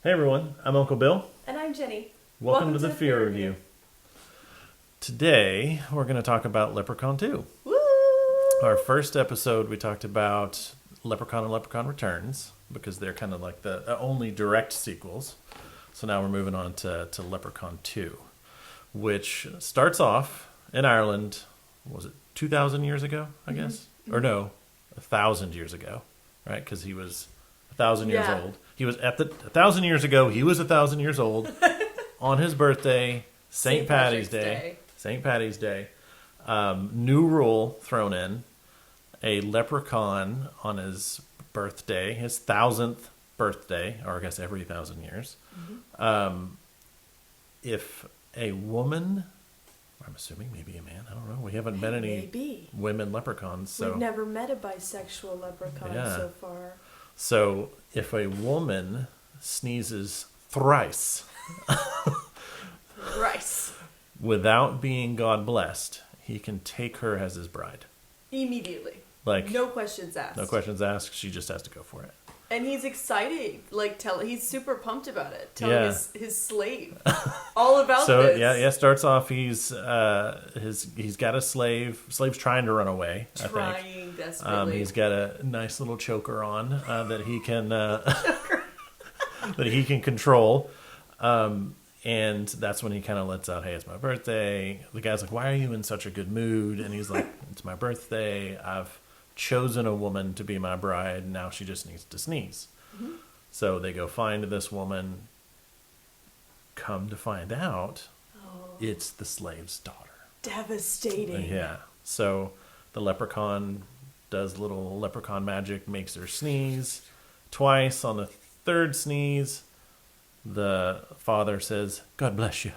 Hey everyone, I'm Uncle Bill. And I'm Jenny. Welcome to the Fear Review. Today, we're going to talk about Leprechaun 2. Woo! Our first episode, we talked about Leprechaun and Leprechaun Returns, because they're kind of like the only direct sequels. So now we're moving on to Leprechaun 2, which starts off in Ireland, was it 2,000 years ago, I guess? Or no, 1,000 years ago, right? Because he was 1,000 years old. He was 1,000 years ago. He was 1,000 years old on his birthday, St. Paddy's Day. St. Paddy's Day. New rule thrown in: a leprechaun on his birthday, his 1,000th birthday, or I guess every 1,000 years. If a woman, I'm assuming maybe a man, I don't know. We haven't met any women leprechauns, so we've never met a bisexual leprechaun so far. So if a woman sneezes thrice without being God blessed, he can take her as his bride. Immediately. Like, no questions asked. No questions asked. She just has to go for it. And he's excited. He's super pumped about it. Telling his slave all about this. So starts off, he's got a slave. Slave's trying to run away. Trying desperately. He's got a nice little choker on that he can that he can control. And that's when he kind of lets out, "Hey, it's my birthday." The guy's like, "Why are you in such a good mood?" And he's like, "It's my birthday. I've chosen a woman to be my bride. Now she just needs to sneeze." Mm-hmm. So they go find this woman. Come to find out, it's the slave's daughter. Devastating. Yeah. So the leprechaun does little leprechaun magic, makes her sneeze twice. On the third sneeze, the father says, "God bless you,"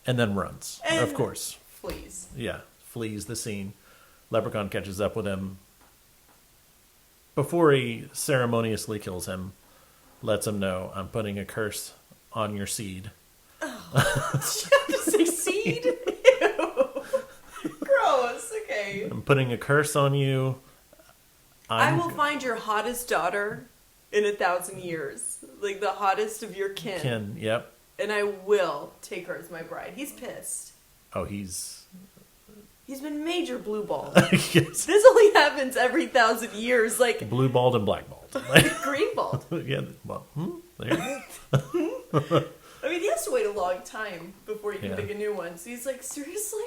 and then runs. And of course. Flees. Yeah, flees the scene. Leprechaun catches up with him. Before he ceremoniously kills him, lets him know, "I'm putting a curse on your seed." Oh, did you say seed? Ew. Gross. Okay. "I'm putting a curse on you. I will find your hottest daughter in 1,000 years. Like the hottest of your kin. Yep. And I will take her as my bride." He's pissed. Oh, he's been major blue balled. Yes. This only happens every 1,000 years. Like blue balled and black balled. Green balled. Yeah. Well, there you go. I mean, he has to wait a long time before he can pick a new one. So he's like, seriously?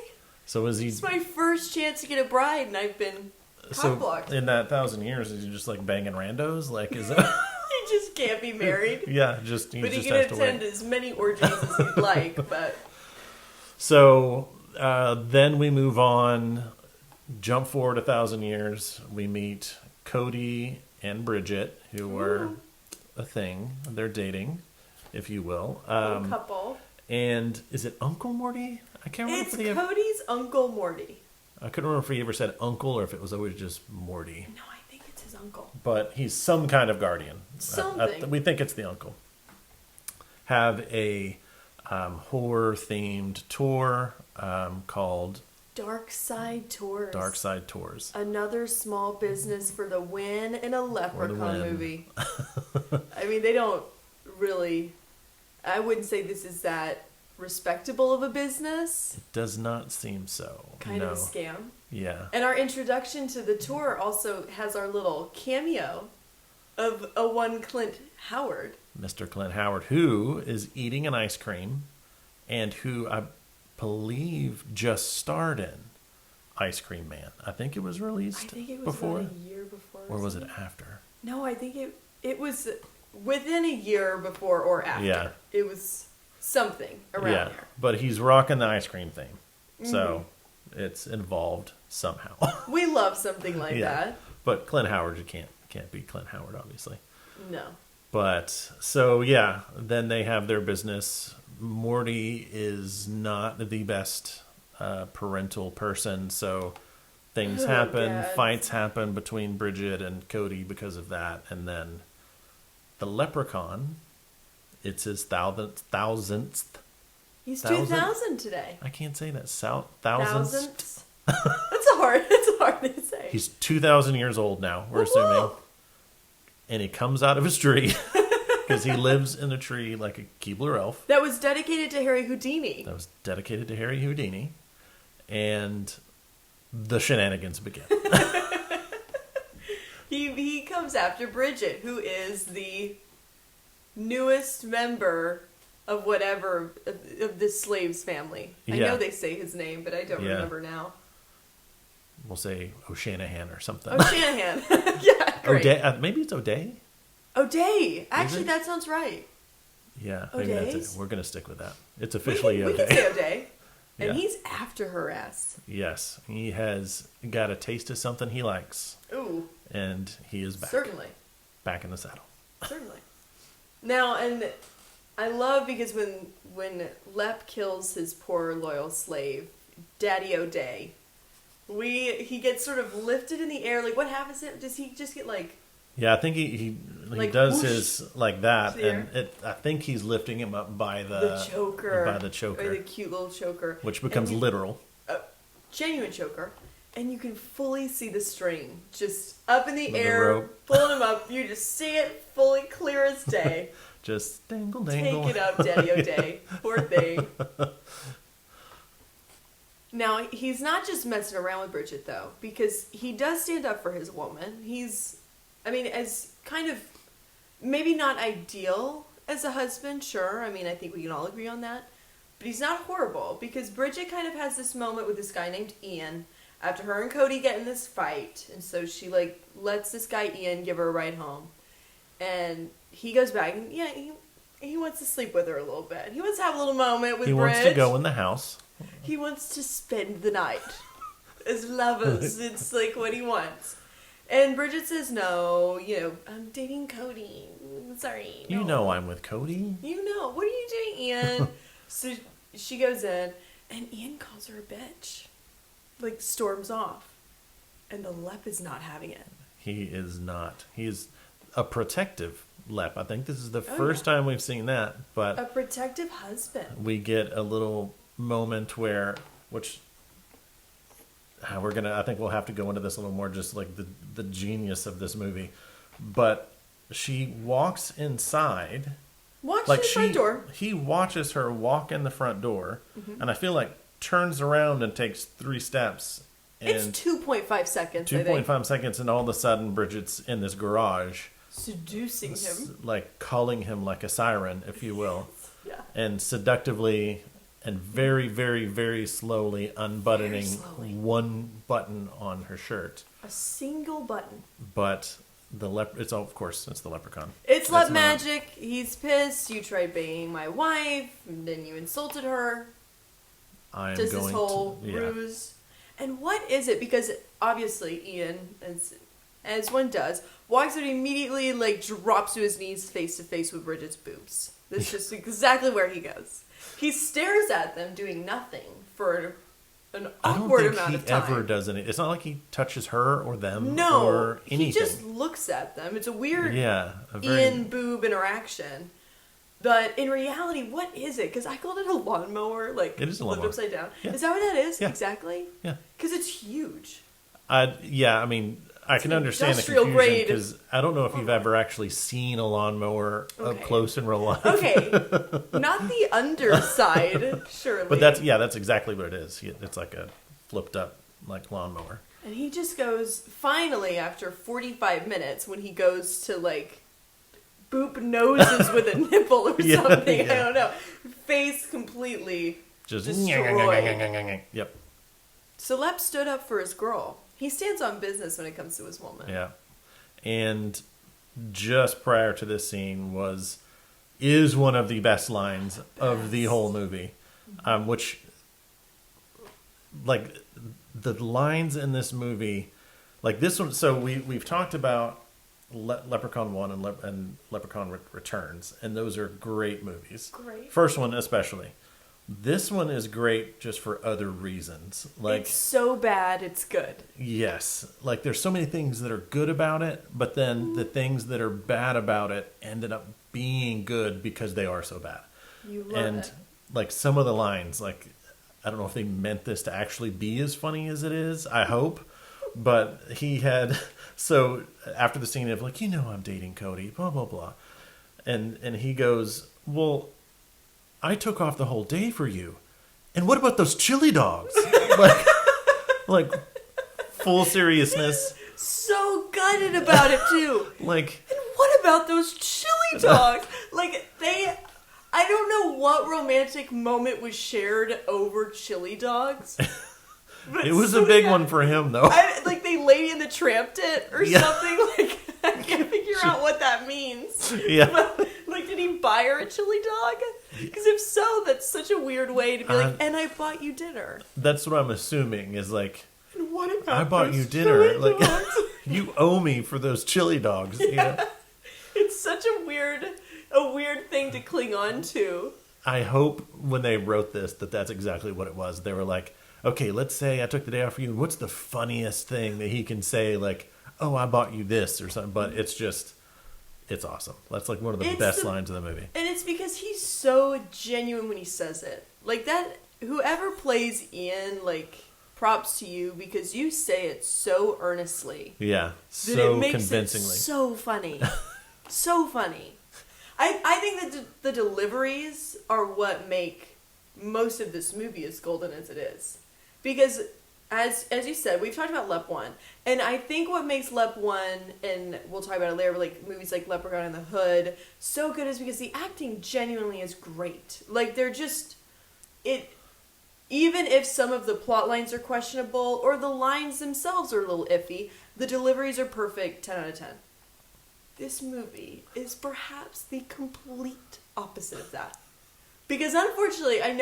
So is he? It's my first chance to get a bride, and I've been cock-blocked. In that 1,000 years, is he just like banging randos? Like, is it? He just can't be married. Yeah, he but he just can has to attend wait. as many orgies as he'd like. But so then we move on. Jump forward 1,000 years. We meet Cody and Bridget, who were a thing. They're dating, if you will. a couple. And is it Uncle Morty? I can't remember. It's Cody's Uncle Morty. I couldn't remember if he ever said uncle or if it was always just Morty. No, I think it's his uncle. But he's some kind of guardian. Something. We think it's the uncle. Have a horror-themed tour called Dark Side Tours. Dark Side Tours. Another small business for the win in a Leprechaun win. movie. I mean, they don't really... I wouldn't say this is that respectable of a business. It does not seem so. Kind of a scam. Yeah. And our introduction to the tour also has our little cameo of a one Clint Howard. Mr. Clint Howard, who is eating an ice cream and who I believe just starred in Ice Cream Man. I think it was released before. About a year before. Or was it after? No, I think it was within a year before or after. Yeah. It was something around there. But he's rocking the ice cream thing. So it's involved somehow. We love something like that. But Clint Howard, you can't beat Clint Howard, obviously. No. But so then they have their business. Morty is not the best parental person, so things happen, fights happen between Bridget and Cody because of that, and then the leprechaun, it's his thousandth. He's 2,000 today. I can't say that. Thousandth. That's hard to say. He's 2,000 years old now, we're assuming. And he comes out of his tree Because he lives in a tree like a Keebler elf. That was dedicated to Harry Houdini. That was dedicated to Harry Houdini. And the shenanigans begin. He comes after Bridget, who is the newest member of whatever of this slave's family. I know they say his name, but I don't remember now. We'll say O'Shanahan or something. O'Shanahan. Yeah, great. O'Day, maybe it's O'Day? O'Day. Actually, that sounds right. Yeah, maybe O'Days? that's it. We're going to stick with that. It's officially we O'Day. can say O'Day. And Yeah. he's after her ass. Yes, he has got a taste of something he likes. Ooh. And he is back. Certainly. Back in the saddle. Certainly. Now, and I love because when Lep kills his poor loyal slave, Daddy O'Day, he gets sort of lifted in the air. Like, what happens to him? Does he just get like... Yeah, I think he like does whoosh, his like that, there. and I think he's lifting him up by the choker. by the choker, Or the cute little choker. which becomes literal. Genuine choker. And you can fully see the string just up in the With the air, rope. pulling him up. You just see it fully clear as day. Just dangle, dangle. Take it up, Daddy O'Day. Poor thing. Now, he's not just messing around with Bridget, though, because he does stand up for his woman. As kind of, maybe not ideal as a husband, sure. I mean, I think we can all agree on that. But he's not horrible, because Bridget kind of has this moment with this guy named Ian, after her and Cody get in this fight. And so she, lets this guy Ian give her a ride home. And he goes back, and he wants to sleep with her a little bit. He wants to have a little moment with Bridget. He wants to go in the house. He wants to spend the night as lovers. It's like what he wants. And Bridget says, no, I'm dating Cody. Sorry. No. You know I'm with Cody. You know. What are you doing, Ian? So she goes in, and Ian calls her a bitch. Storms off. And the Lep is not having it. He is not. He's a protective Lep. I think this is the first time we've seen that. But a protective husband. We get a little moment I think we'll have to go into this a little more, just like the genius of this movie. But she walks inside. Walks in the front door. He watches her walk in the front door, and I feel like turns around and takes 3 steps. And it's 2.5 seconds, 2.5 seconds, and all of a sudden Bridget's in this garage. Seducing him. Calling him like a siren, if you will. Yeah. And seductively and very, very, very slowly unbuttoning one button on her shirt. A single button. But it's the Leprechaun. It's Lep magic. He's pissed. You tried banging my wife, and then you insulted her. Does this whole ruse. And what is it? Because obviously Ian, as one does, walks out immediately, drops to his knees face to face with Bridget's boobs. That's just exactly where he goes. He stares at them doing nothing for an awkward amount of time. I don't think he ever does anything. It's not like he touches her or them No, or anything. He just looks at them. It's a weird very Ian boob interaction. But in reality, what is it? Because I called it a lawnmower, it is a lawnmower. upside down. Yeah. Is that what that is? Yeah. Exactly? Yeah. Because it's huge. I can understand the confusion, because I don't know if you've ever actually seen a lawnmower up close in real life. Okay, not the underside, surely. But that's exactly what it is. It's like a flipped up lawnmower. And he just goes, finally, after 45 minutes, when he goes to boop noses with a nipple or something, I don't know. Face completely just destroyed. Yep. So Lep stood up for his girl. He stands on business when it comes to his woman. Yeah. And just prior to this scene is one of the best lines of the whole movie. Which, the lines in this movie, this one, so we've talked about Leprechaun 1 and Leprechaun Returns, and those are great movies. Great. First one especially. This one is great just for other reasons. It's so bad, it's good. Yes. There's so many things that are good about it, but then the things that are bad about it ended up being good because they are so bad. You love it. Some of the lines, I don't know if they meant this to actually be as funny as it is. I hope. But he had... So, after the scene of, I'm dating Cody, blah, blah, blah. And he goes, well, I took off the whole day for you. And what about those chili dogs? like full seriousness. So gutted about it too. Like, and what about those chili dogs? I don't know what romantic moment was shared over chili dogs. It was a big one for him, though. Like they Lady in the Tramp it or something. Like I can't figure out what that means. Yeah. But, like, did he buy her a chili dog? Because if so, that's such a weird way to be like, and I bought you dinner. That's what I'm assuming is like. And what about I bought you dinner. Like you owe me for those chili dogs. Yeah. You know? It's such a weird thing to cling on to. I hope when they wrote this that that's exactly what it was. They were like, okay, let's say I took the day off for you. What's the funniest thing that he can say? Like, oh, I bought you this or something. But it's awesome. That's like one of the best lines of the movie. And it's because he's so genuine when he says it. Like that, whoever plays Ian, like, props to you because you say it so earnestly. Yeah, so it makes convincingly. It so funny. So funny. I think that the deliveries are what make most of this movie as golden as it is. Because, as you said, we've talked about Lep 1. And I think what makes Lep 1, and we'll talk about it later, but like movies like Leprechaun in the Hood, so good is because the acting genuinely is great. Like, they're just... Even if some of the plot lines are questionable, or the lines themselves are a little iffy, the deliveries are perfect, 10 out of 10. This movie is perhaps the complete opposite of that. Because unfortunately, I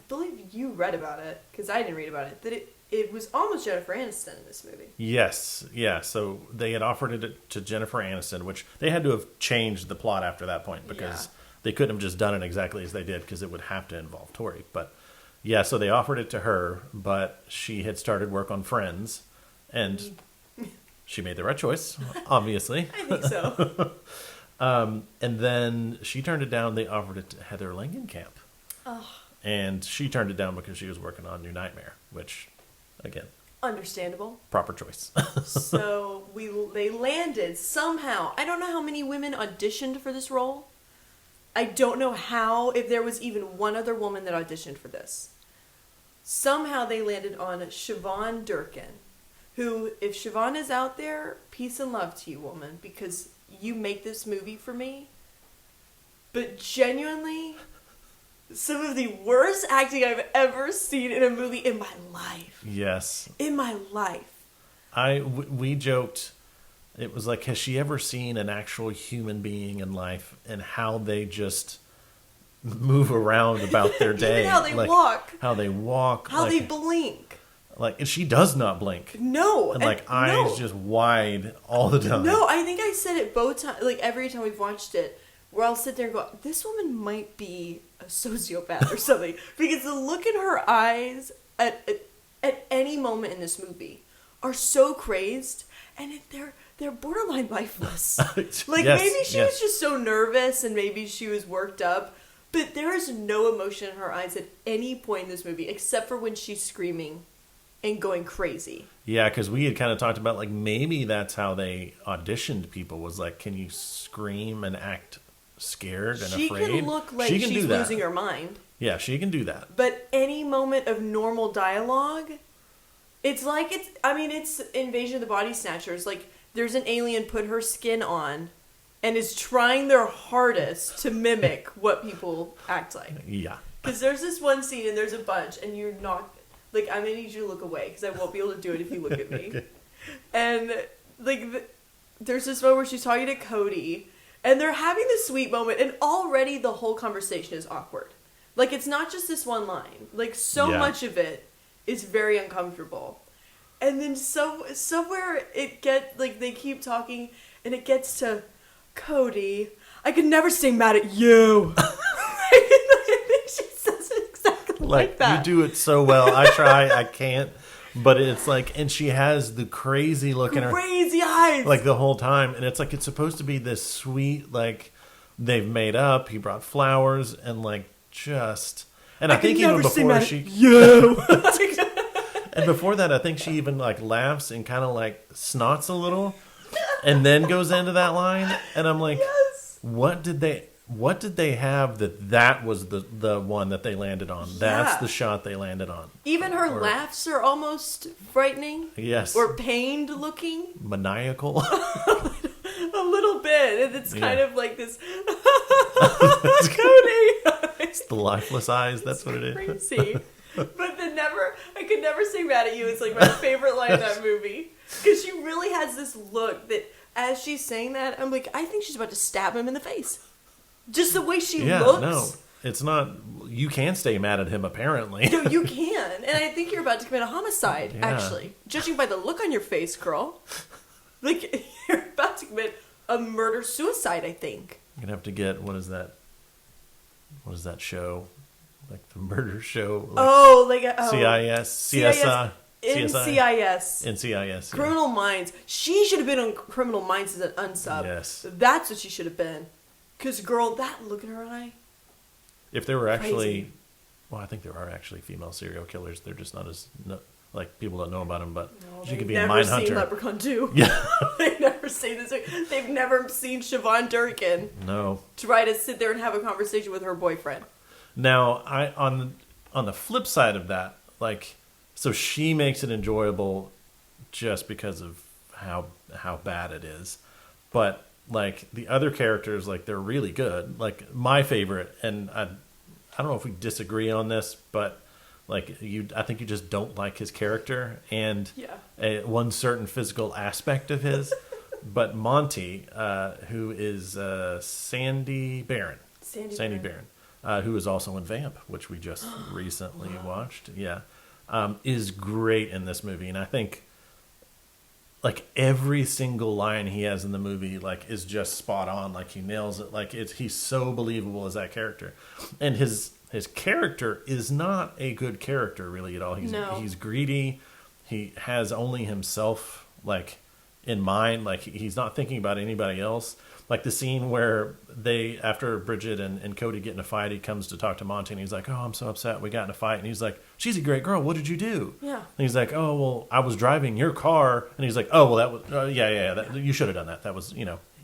believe you read about it, because I didn't read about it, that it was almost Jennifer Aniston in this movie. Yes, yeah. So they had offered it to Jennifer Aniston, which they had to have changed the plot after that point, because they couldn't have just done it exactly as they did, because it would have to involve Tori. But yeah, so they offered it to her, but she had started work on Friends, and she made the right choice, obviously. I think so. And then she turned it down. They offered it to Heather Langenkamp. Oh. And she turned it down because she was working on New Nightmare, which, again... Understandable. Proper choice. So they landed somehow. I don't know how many women auditioned for this role. I don't know if there was even one other woman that auditioned for this. Somehow they landed on Siobhan Durkin, who, if Siobhan is out there, peace and love to you, woman, because you make this movie for me. But genuinely, some of the worst acting I've ever seen in a movie in my life. Yes. In my life. We joked, it was like, has she ever seen an actual human being in life and how they just move around about their day? Even how they walk. How they walk. How they blink. Like, and she does not blink. No. And like, eyes just wide all the time. No, I think I said it both times, like every time we've watched it, where I'll sit there and go, this woman might be a sociopath or something. Because the look in her eyes at any moment in this movie are so crazed, and they're borderline lifeless. Like, maybe she was just so nervous, and maybe she was worked up, but there is no emotion in her eyes at any point in this movie, except for when she's screaming and going crazy. Yeah, because we had kind of talked about, like, maybe that's how they auditioned people, was like, can you scream and act scared and afraid? She can look like she's losing her mind. Yeah, she can do that. But any moment of normal dialogue, it's like it's Invasion of the Body Snatchers. Like, there's an alien put her skin on and is trying their hardest to mimic what people act like. Yeah. Because there's this one scene and there's a bunch and you're not... Like, I'm going to need you to look away because I won't be able to do it if you look at me. Okay. And, like, there's this moment where she's talking to Cody and they're having this sweet moment and already the whole conversation is awkward. Like, it's not just this one line. Like, so much of it is very uncomfortable. And then somewhere it gets, like, they keep talking and it gets to Cody, I could never stay mad at you. She says it exactly like that. You do it so well. I try, I can't. But it's like, and she has the crazy look in her. Crazy eyes. Like the whole time. And it's like, it's supposed to be this sweet, like, they've made up. He brought flowers and like just. And I think even before she. You. And before that, I think she even like laughs and kind of like snots a little. And then goes into that line. And I'm like. Yes. what did they have that was the one that they landed on? Yeah. That's the shot they landed on. Even her laughs are almost frightening. Yes. Or pained looking. Maniacal. A little bit. And it's kind of like this. It's Cody! It's the lifeless eyes. That's what it is. Crazy. But I could never say mad at you. It's like my favorite line in that movie. Because she really has this look that as she's saying that, I'm like, I think she's about to stab him in the face. Just the way she looks. No, it's not. You can stay mad at him, apparently. No, you can. And I think you're about to commit a homicide, actually. Judging by the look on your face, girl. Like, you're about to commit a murder-suicide, I think. You're going to have to get, what is that show? Like the murder show? Like CIS? CSI? NCIS. NCIS. Criminal Minds. She should have been on Criminal Minds as an unsub. Yes. That's what she should have been. Because, girl, that look in her eye. If there were actually... Crazy. Well, I think there are actually female serial killers. They're just not as... like, people don't know about them, but No, she could they've be a never mine seen hunter. Leprechaun 2. Yeah. They've never seen this. They've never seen Siobhan Durkin No. try to sit there and have a conversation with her boyfriend. Now, on the flip side of that, like, so she makes it enjoyable just because of how bad it is, but like the other characters, like they're really good. Like my favorite, and I don't know if we disagree on this, but like I think you just don't like his character and one certain physical aspect of his. But Monty, who is Sandy Barron. Sandy Barron. Who is also in Vamp, which we just recently watched. Yeah. Is great in this movie. And I think like every single line he has in the movie like is just spot on. Like he nails it. Like he's so believable as that character. And his character is not a good character really at all. He's greedy. He has only himself like in mind. Like he's not thinking about anybody else. Like the scene where after Bridget and Cody get in a fight, he comes to talk to Monty and he's like, "Oh, I'm so upset we got in a fight." And he's like, "She's a great girl. What did you do?" Yeah. And he's like, "Oh, well, I was driving your car." And he's like, "Oh, well, that was, you should have done that. That was,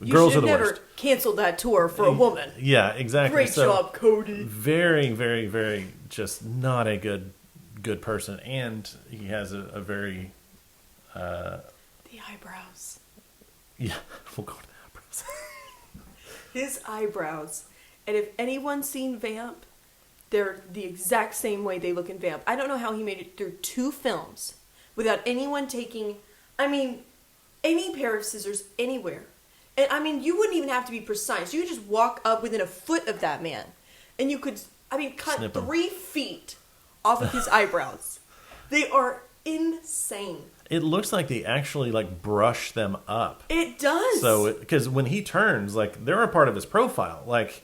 girls are the never worst." Canceled that tour for a woman. Yeah, exactly. Great job, Cody. Very, very, very, just not a good person. And he has a very... the eyebrows. Yeah, we'll go to the eyebrows. His eyebrows. And if anyone's seen Vamp, they're the exact same way they look in Vamp. I don't know how he made it through 2 films without anyone taking, any pair of scissors anywhere. And you wouldn't even have to be precise. You could just walk up within a foot of that man. And you could, cut 3 feet off of his eyebrows. They are insane. It looks like they actually like brush them up. It does. So, because when he turns, like they're a part of his profile, like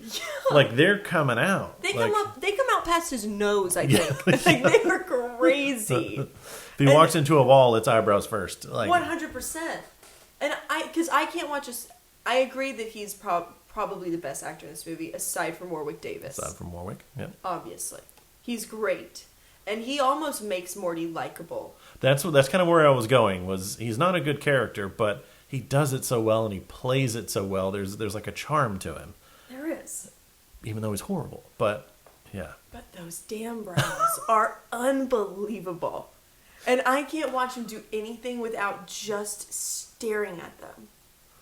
they're coming out. They come out past his nose. I think like they are crazy. If he walks into a wall, it's eyebrows first. Like 100%. And because I can't watch this. I agree that he's probably the best actor in this movie, aside from Warwick Davis. Aside from Warwick, yeah. Obviously, he's great, and he almost makes Morty likable. That's kind of where I was going. Was he's not a good character, but he does it so well and he plays it so well. There's like a charm to him. There is, even though he's horrible. But yeah. But those damn brows are unbelievable, and I can't watch him do anything without just staring at them.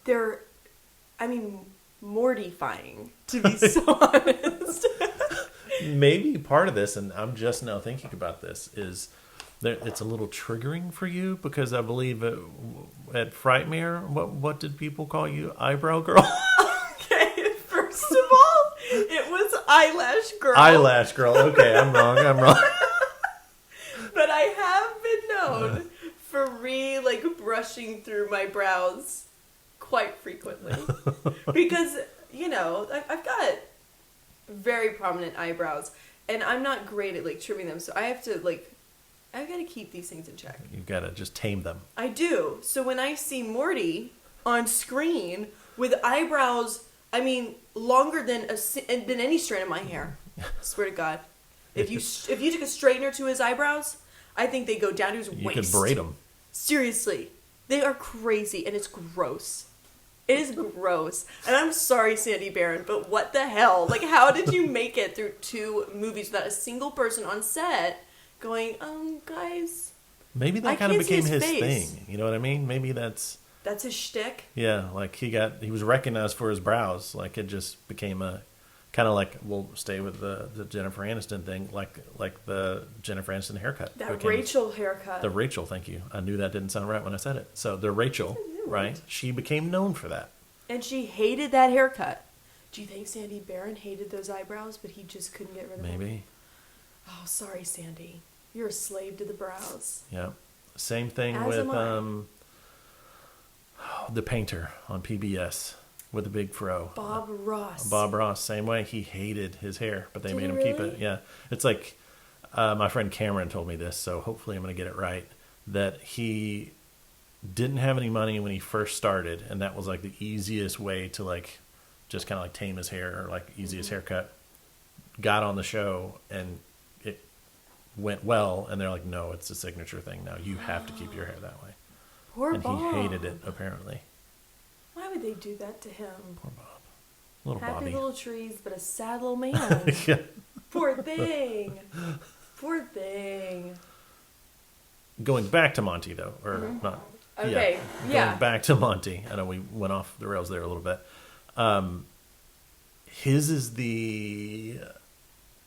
They're, mortifying, to be so honest. Maybe part of this, and I'm just now thinking about this, is that it's a little triggering for you because I believe at Frightmare, what did people call you? Eyebrow girl? Okay, first of all, it was eyelash girl. Eyelash girl. Okay, I'm wrong. But I have been known for brushing through my brows quite frequently. Because, I've got very prominent eyebrows, and I'm not great at trimming them, so I have to I've got to keep these things in check. You've got to just tame them. I do. So when I see Morty on screen with eyebrows, longer than any strand of my hair, swear to God, if you took a straightener to his eyebrows, I think they go down to his waist. You could braid them. Seriously, they are crazy, and it's gross. It is gross. And I'm sorry, Sandy Barron, but what the hell? Like, how did you make it through 2 movies without a single person on set going, guys... Maybe that I kind of can't see became his face. thing. You know what I mean? Maybe that's his shtick? yeah. Like he was recognized for his brows. Like it just became a kind of like we'll stay with the Jennifer Aniston thing. Like the Jennifer Aniston haircut. That became Rachel haircut. The Rachel. Thank you. I knew that didn't sound right when I said it. So the Rachel, right? She became known for that. And she hated that haircut. Do you think Sandy Barron hated those eyebrows, but he just couldn't get rid of them? Maybe. Oh, sorry, Sandy. You're a slave to the brows. Yeah. Same thing As with am I. The Painter on PBS with the big fro. Bob Ross. Bob Ross, same way. He hated his hair, but they Did made he him keep really? it. Yeah. It's like my friend Cameron told me this, so hopefully I'm going to get it right, that he didn't have any money when he first started, and that was like the easiest way to like just kind of like tame his hair or like easiest haircut. Got on the show and it went well, and they're like, no, it's a signature thing now. You have to keep your hair that way. Poor And Bob. he hated it, apparently. Why would they do that to him? Poor Bob. Little Happy Bobby. little trees, but a sad little man. Yeah. Poor thing. Poor thing. Going back to Monty, though, or not. Okay, yeah. Going back to Monty. I know we went off the rails there a little bit. His is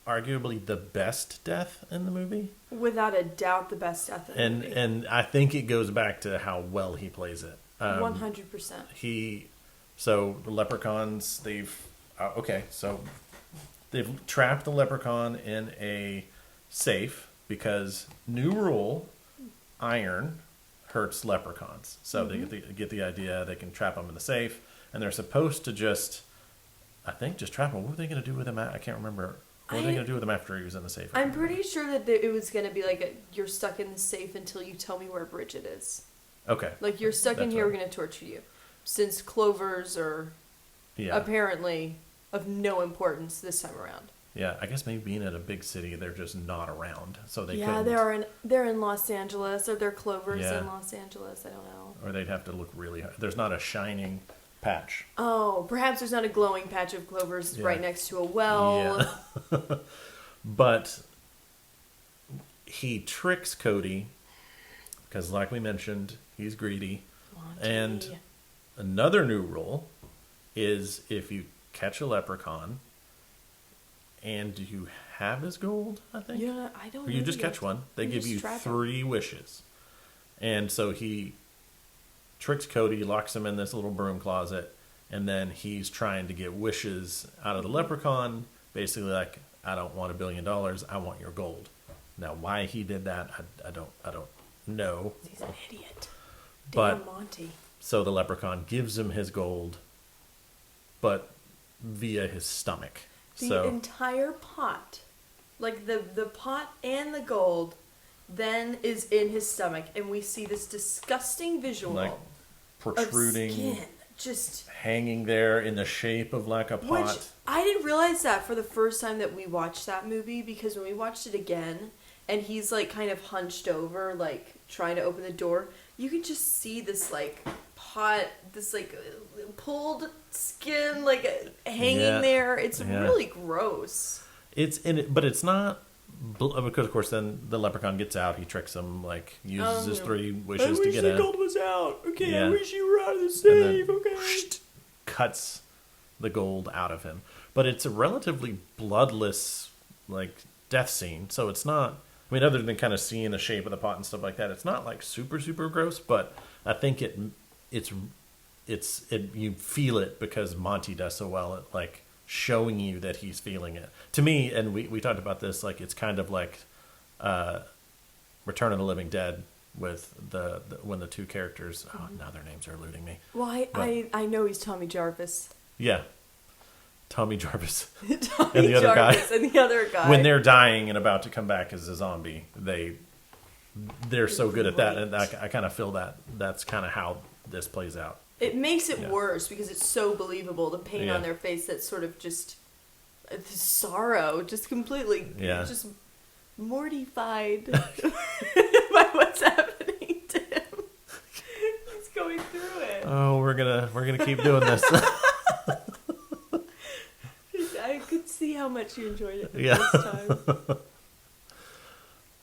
arguably the best death in the movie. Without a doubt, the best death in the movie. And I think it goes back to how well he plays it. 100%. So the leprechauns, they've trapped the leprechaun in a safe because new rule, iron hurts leprechauns. So they get the idea they can trap them in the safe, and they're supposed to just trap him. What were they going to do with him? I can't remember. What were they going to do with him after he was in the safe? I'm pretty sure that it was going to be like you're stuck in the safe until you tell me where Bridget is. Okay. Like, you're stuck in That's here, right. we're going to torture you. Since clovers are apparently of no importance this time around. Yeah, I guess maybe being in a big city, they're just not around, so they Yeah, couldn't. they're in Los Angeles, or they're clovers Yeah. in Los Angeles, I don't know. Or they'd have to look really hard. There's not a shining patch. Oh, perhaps there's not a glowing patch of clovers Yeah. right next to a well. Yeah. But he tricks Cody, because like we mentioned, he's greedy. Monty. And another new rule is if you catch a leprechaun and you have his gold, I think. Yeah, I don't Or you know just yet. catch one. They You give just you trap him. 3 wishes. And so he tricks Cody, locks him in this little broom closet, and then he's trying to get wishes out of the leprechaun, basically like, I don't want $1 billion, I want your gold. Now, why he did that, I don't know. He's an idiot. But Damn Monty. so the leprechaun gives him his gold, but via his stomach. The entire pot, like the pot and the gold, then is in his stomach, and we see this disgusting visual like protruding, of skin, just hanging there in the shape of like a pot. which I didn't realize that for the first time that we watched that movie, because when we watched it again, and he's like kind of hunched over, like trying to open the door, you can just see this like pot, this like pulled skin like hanging there. It's really gross. It's in it, but it's not because of course then the leprechaun gets out. He tricks him, like uses his 3 wishes to get in. I wish the gold was out. Okay, Yeah. I wish you were out of the And safe. then, Okay. cuts the gold out of him. But it's a relatively bloodless like death scene, so it's not. I mean, other than kind of seeing the shape of the pot and stuff like that, it's not like super gross. But I think it's you feel it because Monty does so well at like showing you that he's feeling it. To me, and we talked about this, like it's kind of like Return of the Living Dead with the when the 2 characters. Oh, now their names are eluding me. Well, I know he's Tommy Jarvis. Yeah, Tommy Jarvis Tommy and the other Jarvis guy. and the other guy. When they're dying and about to come back as a zombie, they're so good at that, and I kind of feel that that's kind of how this plays out. It makes it Yeah. worse because it's so believable. The pain on Yeah. their face, that sort of just the sorrow, just completely, just mortified by what's happening to him. He's going through it. Oh, we're gonna keep doing this. I could see how much you enjoyed it the Yeah. first time.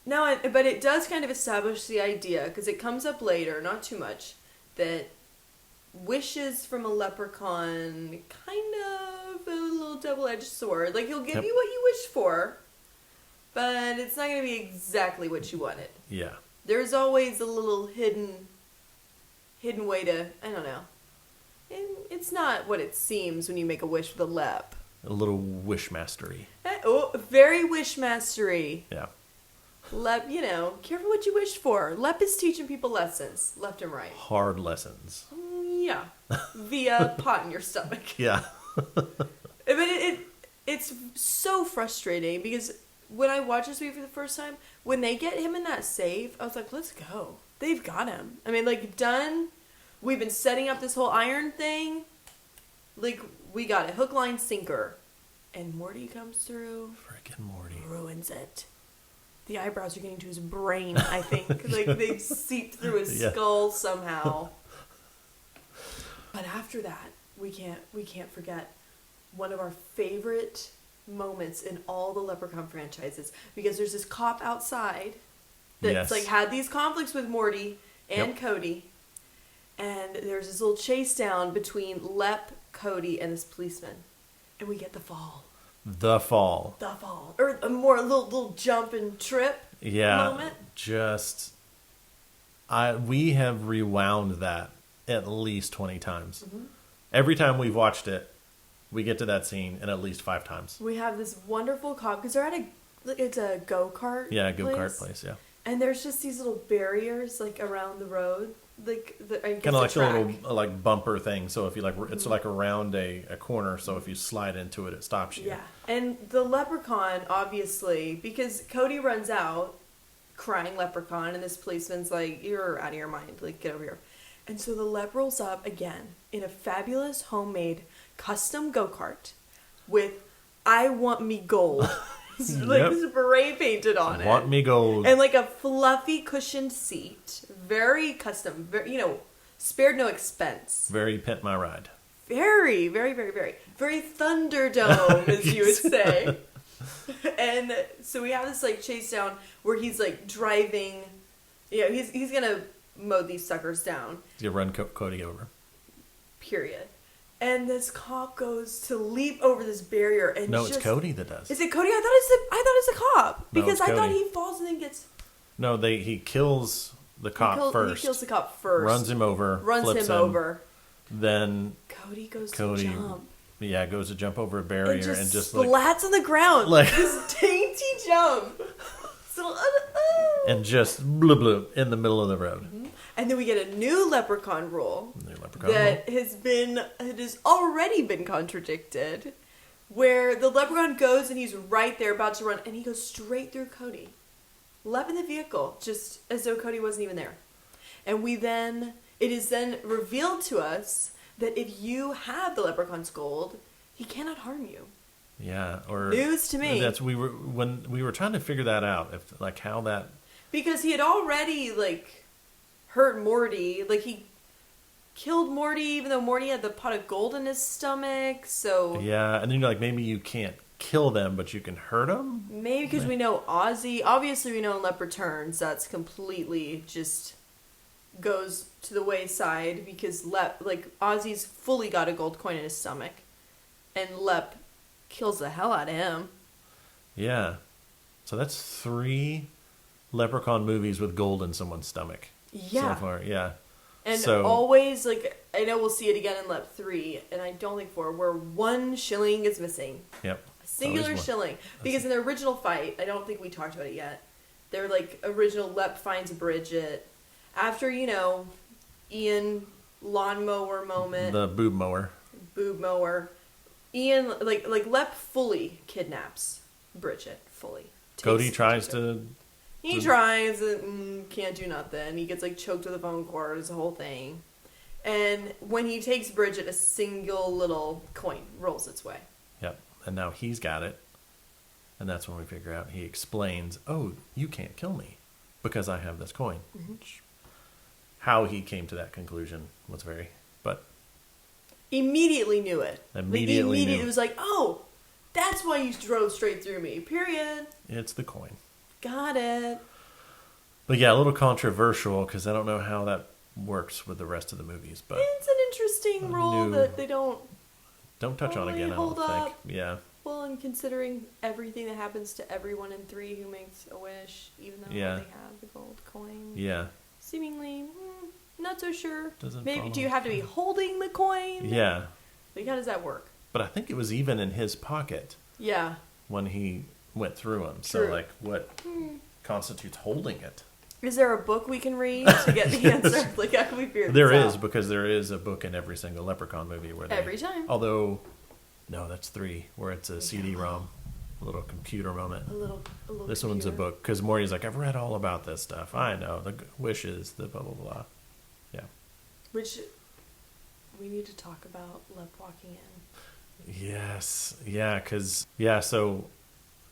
No, but it does kind of establish the idea, because it comes up later, not too much, that wishes from a leprechaun kind of a little double-edged sword. Like, he'll give Yep. you what you wish for, but it's not going to be exactly what you wanted. Yeah. There's always a little hidden way to, I don't know. It's not what it seems when you make a wish with a lep. A little wish mastery. Oh, very wish mastery. Yeah. Lep, careful what you wish for. Lep is teaching people lessons, left and right. Hard lessons. Yeah, via pot in your stomach. Yeah. But it's so frustrating, because when I watched this movie for the first time, when they get him in that safe, I was like, let's go. They've got him. I mean, like, done. We've been setting up this whole iron thing. Like, we got it. Hook, line, sinker. And Morty comes through. Freaking Morty. Ruins it. The eyebrows are getting to his brain, I think. Like, they've seeped through his skull somehow. But after that, we can't forget one of our favorite moments in all the Leprechaun franchises, because there's this cop outside that's like had these conflicts with Morty and Cody, and there's this little chase down between Lep, Cody, and this policeman, and we get the fall, or a more little jump and trip moment. We have rewound that at least 20 times. Mm-hmm. Every time we've watched it, we get to that scene, and at least 5 times. We have this wonderful cop, because they're at it's a go-kart go-kart place, yeah. And there's just these little barriers, like, around the road, like, kind of like a little, like, bumper thing, so if you, like, it's like around a corner, so if you slide into it, it stops you. Yeah, and the leprechaun, obviously, because Cody runs out, crying leprechaun, and this policeman's like, you're out of your mind, like, get over here. And so the lep rolls up again in a fabulous homemade custom go-kart with "I want me gold" like spray painted on it. Want me gold. And like a fluffy cushioned seat. Very custom, very, spared no expense. Very Pimp My Ride. Very, very, very, very. Very Thunderdome, as you would say. And so we have this like chase down where he's like driving, he's gonna mow these suckers down. You run Cody over. Period. And this cop goes to leap over this barrier, and no, it's Cody that does. Is it Cody? I thought it's the cop, because no, I thought he falls and then gets. No, he kills the cop first. He kills the cop first. Runs him over. Runs him over. Then Cody goes to jump. Yeah, goes to jump over a barrier and just splats on the ground. Like this dainty jump. So, and just blub blub in the middle of the road. Mm-hmm. And then we get a new leprechaun rule that has already been contradicted, where the leprechaun goes and he's right there about to run, and he goes straight through Cody, left in the vehicle, just as though Cody wasn't even there. And it is then revealed to us that if you have the leprechaun's gold, he cannot harm you. Yeah, or news to me. When we were trying to figure that out, how that, because he had already hurt Morty, he killed Morty, even though Morty had the pot of gold in his stomach. So yeah, and then maybe you can't kill them, but you can hurt them. Maybe because we know Ozzy. Obviously, we know in Lep Returns that's completely just goes to the wayside, because Ozzy's fully got a gold coin in his stomach, and Lep kills the hell out of him. Yeah. So that's 3 Leprechaun movies with gold in someone's stomach. Yeah. So far, yeah. And always, I know we'll see it again in Lep 3, and I don't think 4, where 1 shilling is missing. Yep. A singular shilling. Because in the original fight, I don't think we talked about it yet, their original Lep finds Bridget. After, Ian lawnmower moment. The boob mower. Ian, Lep fully kidnaps Bridget, fully. Cody tries to... He tries and can't do nothing. He gets, choked with a phone cord. It's a whole thing. And when he takes Bridget, a single little coin rolls its way. Yep. And now he's got it. And that's when we figure out, he explains, oh, you can't kill me because I have this coin. Mm-hmm. How he came to that conclusion was very but immediately knew it. Immediately knew. It was like, oh, that's why you drove straight through me. Period. it's the coin. Got it. But yeah, a little controversial because I don't know how that works with the rest of the movies. But It's an interesting rule that they don't touch on again. I hold don't think. up. Yeah. Well, and considering everything that happens to everyone in 3 who makes a wish, even though Yeah. they have the gold coin, Yeah. seemingly not so sure. Doesn't Maybe follow. do you have to be holding the coin? Yeah. Like, how does that work? But I think it was even in his pocket Yeah. when he went through them. So True. like, what constitutes holding it? Is there a book we can read to get the answer? Like, how can we figure There this is, out? because there is a book in every single Leprechaun movie where they, Every time. Although, no, that's 3, where it's a CD-ROM, a little computer moment. A little This one's a computer. book because Morty's like, I've read all about this stuff. I know the wishes, the blah blah blah. Yeah. Which we need to talk about Lep walking in. Yes. Yeah. Because so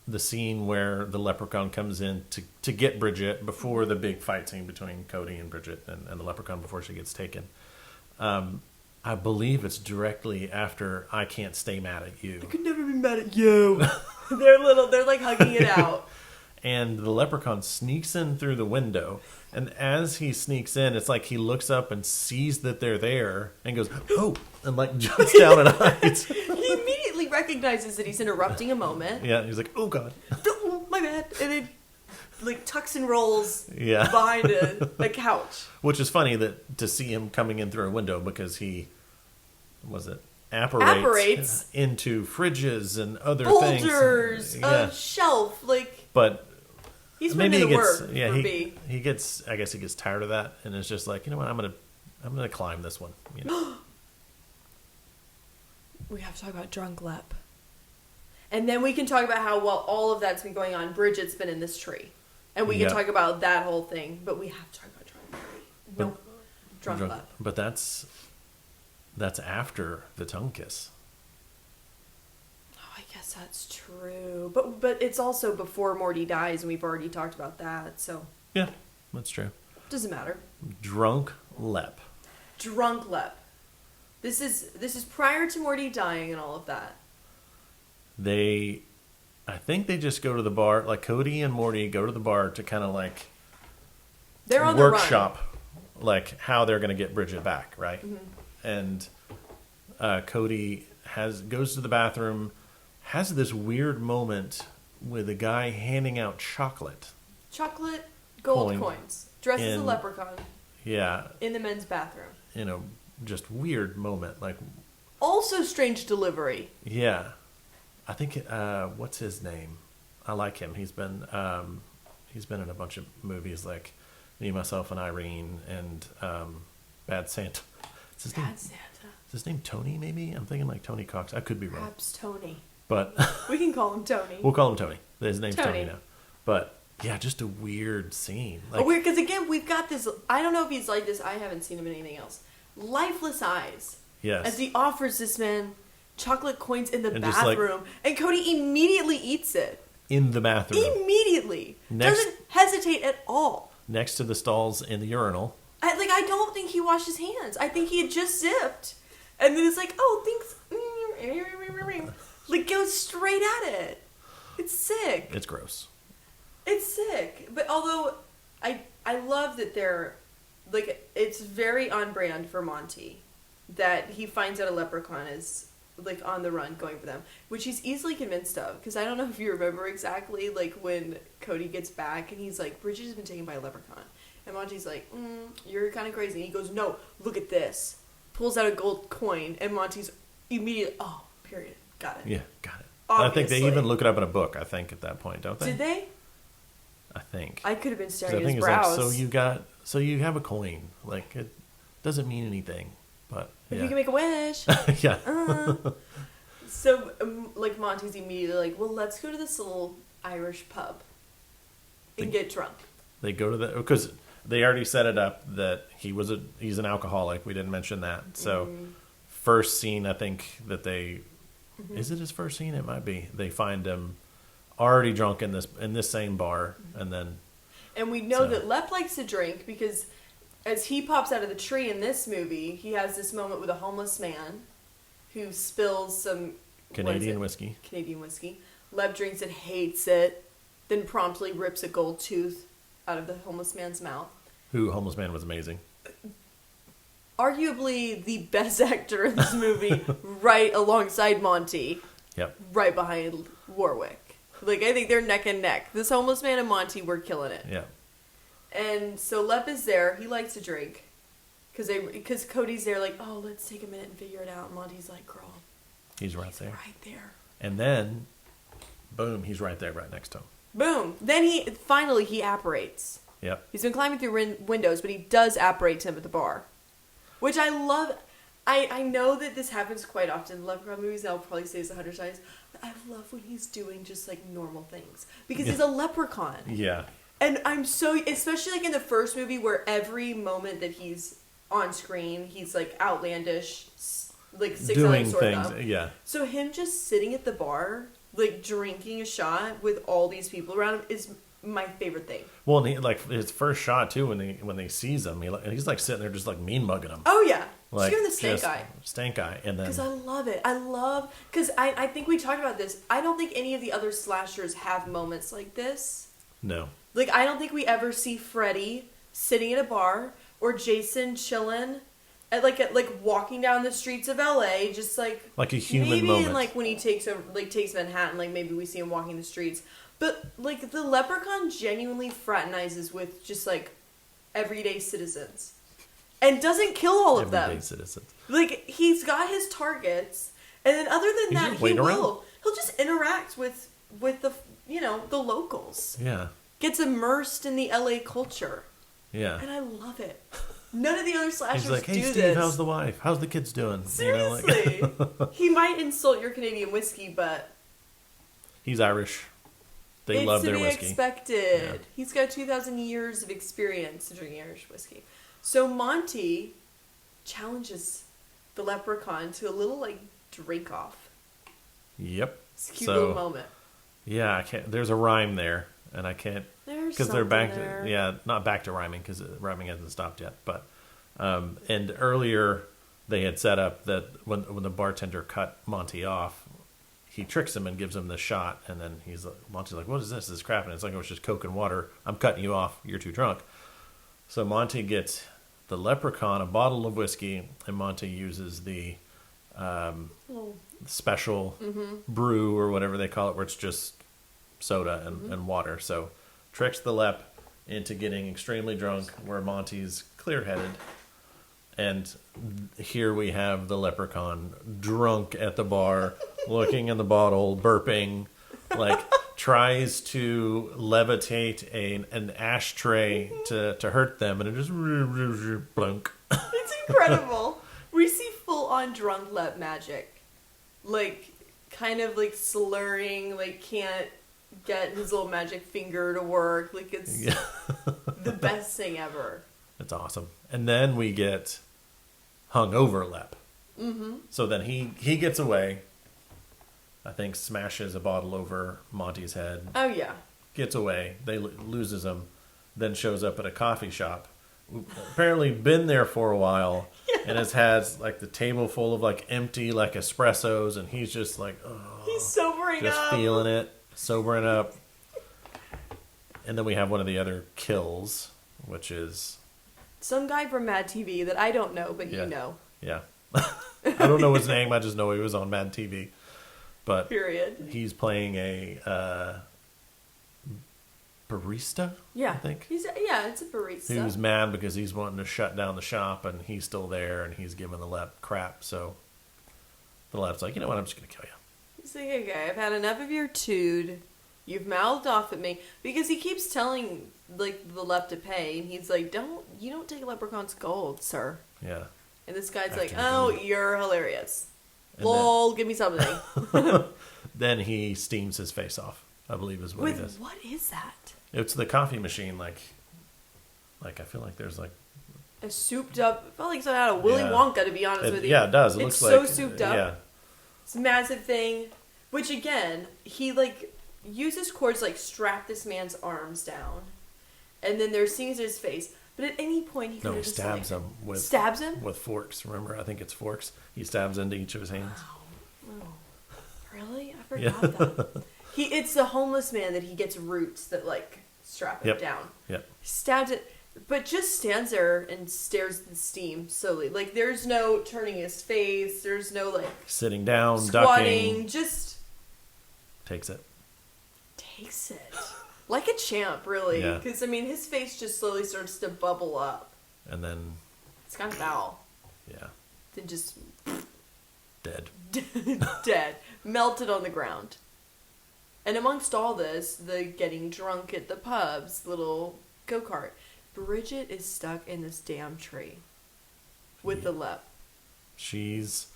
the scene where the Leprechaun comes in to get Bridget before the big fight scene between Cody and Bridget and the Leprechaun before she gets taken. I believe it's directly after I Can't Stay Mad at You. I could never be mad at you. They're like hugging it out. And the Leprechaun sneaks in through the window. And as he sneaks in, it's like he looks up and sees that they're there and goes, oh, and like jumps down and hides. He immediately recognizes that he's interrupting a moment. Yeah, he's like, oh, God. Oh, my bad. And then, like, tucks and rolls Yeah. behind a couch. Which is funny that to see him coming in through a window because he, apparates into fridges and other things. Boulders, Yeah. a shelf, like, But he's maybe putting he in the gets, work yeah, for B. he gets, I guess he gets tired of that and it's just like, you know what, I'm gonna climb this one. You know? We have to talk about drunk Lep. And then we can talk about how, while all of that's been going on, Bridget's been in this tree. And we can Yeah. talk about that whole thing. But we have to talk about drunk Lep. But- Nope. Drunk Lep. But that's after the tongue kiss. Oh, I guess that's true. But it's also before Morty dies, and we've already talked about that. So, Yeah, that's true. doesn't matter. Drunk Lep. Drunk Lep. This is prior to Morty dying and all of that. I think they just go to the bar, like Cody and Morty go to the bar to kind of like They're on workshop like how they're going to get Bridget back, right? Mm-hmm. And Cody goes to the bathroom, has this weird moment with a guy handing out chocolate. Chocolate gold coins. Dressed as a in- leprechaun Yeah, in the men's bathroom. in a just weird moment, like Also strange delivery. yeah. I think what's his name? I like him. He's been in a bunch of movies like Me, Myself, and Irene and Bad Santa. Is his name, Bad Santa. is his name Tony? Maybe I'm thinking like Tony Cox. I could be wrong, Perhaps Tony. but We can call him Tony. we'll call him Tony. His name's Tony, Tony. now. But yeah, just a weird scene. Like, Weird, because again, we've got this. I don't know if he's like this. I haven't seen him in anything else. Lifeless eyes. yes, As he offers this man chocolate coins in the And just, like- bathroom, and Cody immediately eats it. in the bathroom Immediately. Next- Doesn't hesitate at all. next to the stalls in the urinal. I don't think he washed his hands. I think he had just sipped. And then it's like, oh, thanks. Like, goes straight at it. It's sick. It's gross. It's sick. But although I love that they're, like, it's very on brand for Monty that he finds out a leprechaun is, like, on the run going for them, which he's easily convinced of. Because I don't know if you remember exactly, like, when Cody gets back and he's like, Bridget has been taken by a leprechaun. And Monty's like, you're kind of crazy. And he goes, no, look at this. Pulls out a gold coin, and Monty's immediately, oh, period. Got it. Yeah, got it. I think they Obviously. even look it up in a book. I think at that point, don't they? Did they? I think. I could have been 'Cause staring I at think his it's like, brows. so you have a coin. Like it doesn't mean anything, but If yeah. you can make a wish. yeah. So, like, Monty's immediately like, well, let's go to this little Irish pub and get drunk. They go to the because they already set it up that he's an alcoholic. We didn't mention that. So first scene, I think that they is it his first scene? It might be. They find him already drunk in this same bar, and then And we know So- that Lep likes to drink because as he pops out of the tree in this movie, he has this moment with a homeless man who spills some Canadian whiskey. Canadian whiskey. Lep drinks it, hates it, then promptly rips a gold tooth out of the homeless man's mouth. Who homeless man was amazing. Arguably the best actor in this movie, right alongside Monty. Yep. Right behind Warwick. Like, I think they're neck and neck. This homeless man and Monty were killing it. Yeah. And so Lep is there. He likes to drink. Because Cody's there like, oh, let's take a minute and figure it out. And Monty's like, girl. He's right there. Right there. And then, boom, he's right there, right next to him. Boom. Then he apparates. Yep. He's been climbing through windows, but he does apparate to him at the bar. Which I love. I know that this happens quite often in Leprechaun movies. I'll probably say this 100 times. But I love when he's doing just like normal things. Because he's a leprechaun. Yeah. And I'm so, especially like in the first movie where every moment that he's on screen, he's like outlandish, like doing sort things. of. Yeah. So him just sitting at the bar, like drinking a shot with all these people around him is my favorite thing. Well, and he, like his first shot too, when he sees him, he's like sitting there just like mean mugging him. Oh yeah, like, just giving the stank eye. Stank eye, and then because I love it. Because I think we talked about this. I don't think any of the other slashers have moments like this. No. Like, I don't think we ever see Freddy sitting at a bar or Jason chilling at like walking down the streets of LA, just like a human maybe moment. in like when he takes Manhattan, like maybe we see him walking the streets. But like the Leprechaun genuinely fraternizes with just like everyday citizens and doesn't kill all of them. Everyday citizens. Like, he's got his targets, and then other than that, he'll just interact with the the locals. Yeah. Gets immersed in the LA culture. Yeah. And I love it. None of the other slashers He's like, hey, do Steve, this. how's the wife? How's the kids doing? Seriously. He might insult your Canadian whiskey, but he's Irish. They love their whiskey. It's to be expected. Yeah. He's got 2,000 years of experience drinking Irish whiskey. So Monty challenges the Leprechaun to a little, like, drink-off. Yep. It's a cute little moment. Yeah, I can't. There's a rhyme there, and I can't because they're back to not back to rhyming because rhyming hasn't stopped yet. But and earlier they had set up that when the bartender cut Monty off, he tricks him and gives him the shot, and then Monty's like, "What is this? This is crap." And it's like, "Oh, it's just Coke and water. I'm cutting you off. You're too drunk." So Monty gets the Leprechaun a bottle of whiskey, and Monty uses the special brew or whatever they call it, where it's just soda and water. So tricks the Lep into getting extremely drunk, where Monty's clear-headed. And here we have the Leprechaun drunk at the bar, looking in the bottle, burping, like tries to levitate an ashtray to hurt them, and it just blunk. It's incredible. We see full-on drunk Lep magic. Like, kind of like slurring, like can't get his little magic finger to work. Like, it's the best thing ever. It's awesome. And then we get hungover Lep. Mm-hmm. So then he gets away. I think smashes a bottle over Monty's head. Oh, yeah. Gets away. They loses him. Then shows up at a coffee shop. Apparently been there for a while. Yeah. And has like the table full of like empty like espressos. And he's just like, oh. He's sobering up. Just feeling it. Sobering up. And then we have one of the other kills, which is some guy from Mad TV that I don't know, but you know. Yeah. I don't know his name. I just know he was on Mad TV. But period. He's playing a barista, yeah. I think. It's a barista. He was mad because he's wanting to shut down the shop, and he's still there, and he's giving the Lep crap. So the Lep's like, you know what, I'm just going to kill you. He's like, okay, I've had enough of your tood. You've mouthed off at me. Because he keeps telling like the Lep to pay, and he's like, you don't take a Leprechaun's gold, sir. Yeah. And this guy's like, oh, you're hilarious. And lol, give me something. Then he steams his face off, I believe is what he does. What is that? It's the coffee machine, like I feel like there's like a souped up. It felt like something out of Willy Wonka, to be honest with you. Yeah, it does. It looks like so souped up. Yeah. It's a massive thing. Which again, he like uses cords to like strap this man's arms down, and then there's scenes in his face. But at any point, he could No, he have just stabs him with stabs him with forks. Remember, I think it's forks. He stabs into each of his hands. Oh, really? I forgot that. It's the homeless man that he gets roots that like strap him down. Yep. He stabs it, but just stands there and stares at the steam slowly. Like there's no turning his face. There's no like sitting down, squatting. ducking. Just takes it. Like a champ, really. Yeah. Because, I mean, his face just slowly starts to bubble up. And then... It's kind of foul. Yeah. Then just... Dead. Dead. Melted on the ground. And amongst all this, the getting drunk at the pubs, little go-kart, Bridget is stuck in this damn tree. With the lep. She's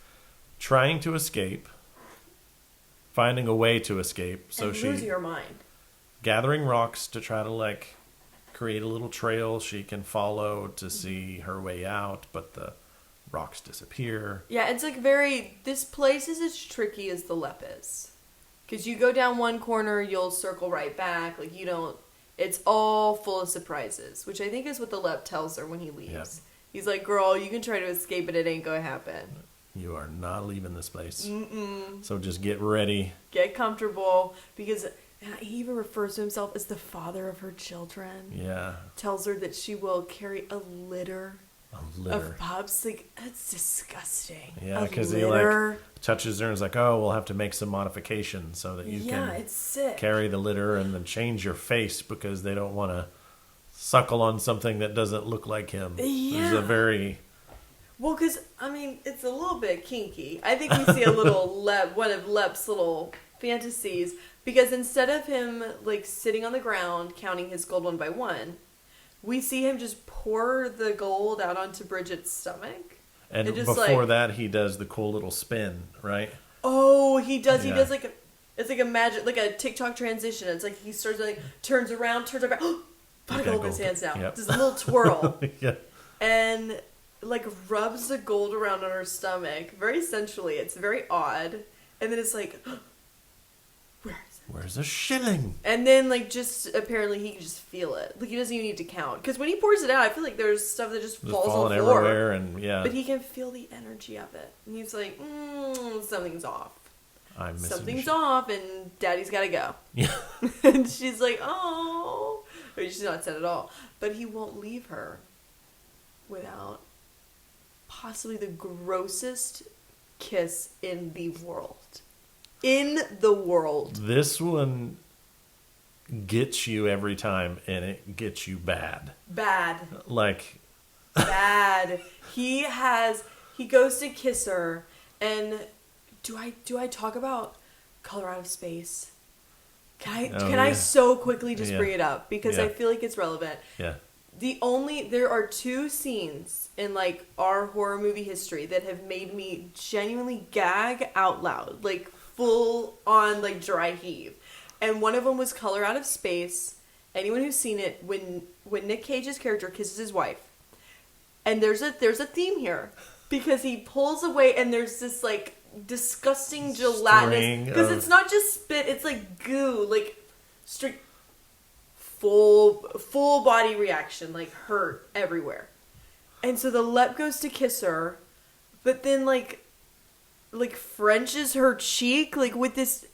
trying to escape. Finding a way to escape. So and losing her mind. Gathering rocks to try to like create a little trail she can follow to see her way out, but the rocks disappear. Yeah, it's like this place is as tricky as the lep is. Because you go down one corner, you'll circle right back. Like it's all full of surprises, which I think is what the lep tells her when he leaves. Yep. He's like, girl, you can try to escape, but it ain't gonna happen. You are not leaving this place. Mm-mm. So just get ready. Get comfortable, because... he even refers to himself as the father of her children. Yeah. Tells her that she will carry a litter of pups. Like, that's disgusting. Yeah, because he like touches her and is like, oh, we'll have to make some modifications so that you can it's sick. Carry the litter and then change your face because they don't want to suckle on something that doesn't look like him. Yeah. It's a very... Well, because, I mean, it's a little bit kinky. I think we see a little one of Lep's little fantasies. Because instead of him, like, sitting on the ground counting his gold one by one, we see him just pour the gold out onto Bridget's stomach. And just before that, he does the cool little spin, right? Oh, he does. Yeah. He does, like, it's like a magic, like a TikTok transition. It's like he starts, like, turns around, turns back. Oh, pot of gold in his hands now. Yep. Does a little twirl. Yeah. And, like, rubs the gold around on her stomach. Very sensually. It's very odd. And then it's like... Where's a shilling? And then, like, just apparently he can just feel it. Like, he doesn't even need to count. Because when he pours it out, I feel like there's stuff that just falls on the floor. Everywhere, and yeah. But he can feel the energy of it. And he's like, something's off. Something's off, and Daddy's got to go. Yeah. And she's like, oh. I mean, she's not sad at all. But he won't leave her without possibly the grossest kiss in the world. In the world. This one gets you every time, and it gets you bad. Bad. Like... bad. He goes to kiss her, and do I talk about Color Out of Space? Can I so quickly just bring it up? Because I feel like it's relevant. Yeah. There are two scenes in, like, our horror movie history that have made me genuinely gag out loud. Like, full on, like, dry heave. And one of them was Color Out of Space. Anyone who's seen it, when Nick Cage's character kisses his wife. And there's a theme here. Because he pulls away and there's this, like, disgusting gelatinous... Because it's not just spit, it's like goo. Like, straight... Full body reaction. Like, hurt everywhere. And so the Lep goes to kiss her. But then, like Frenches her cheek, like, with this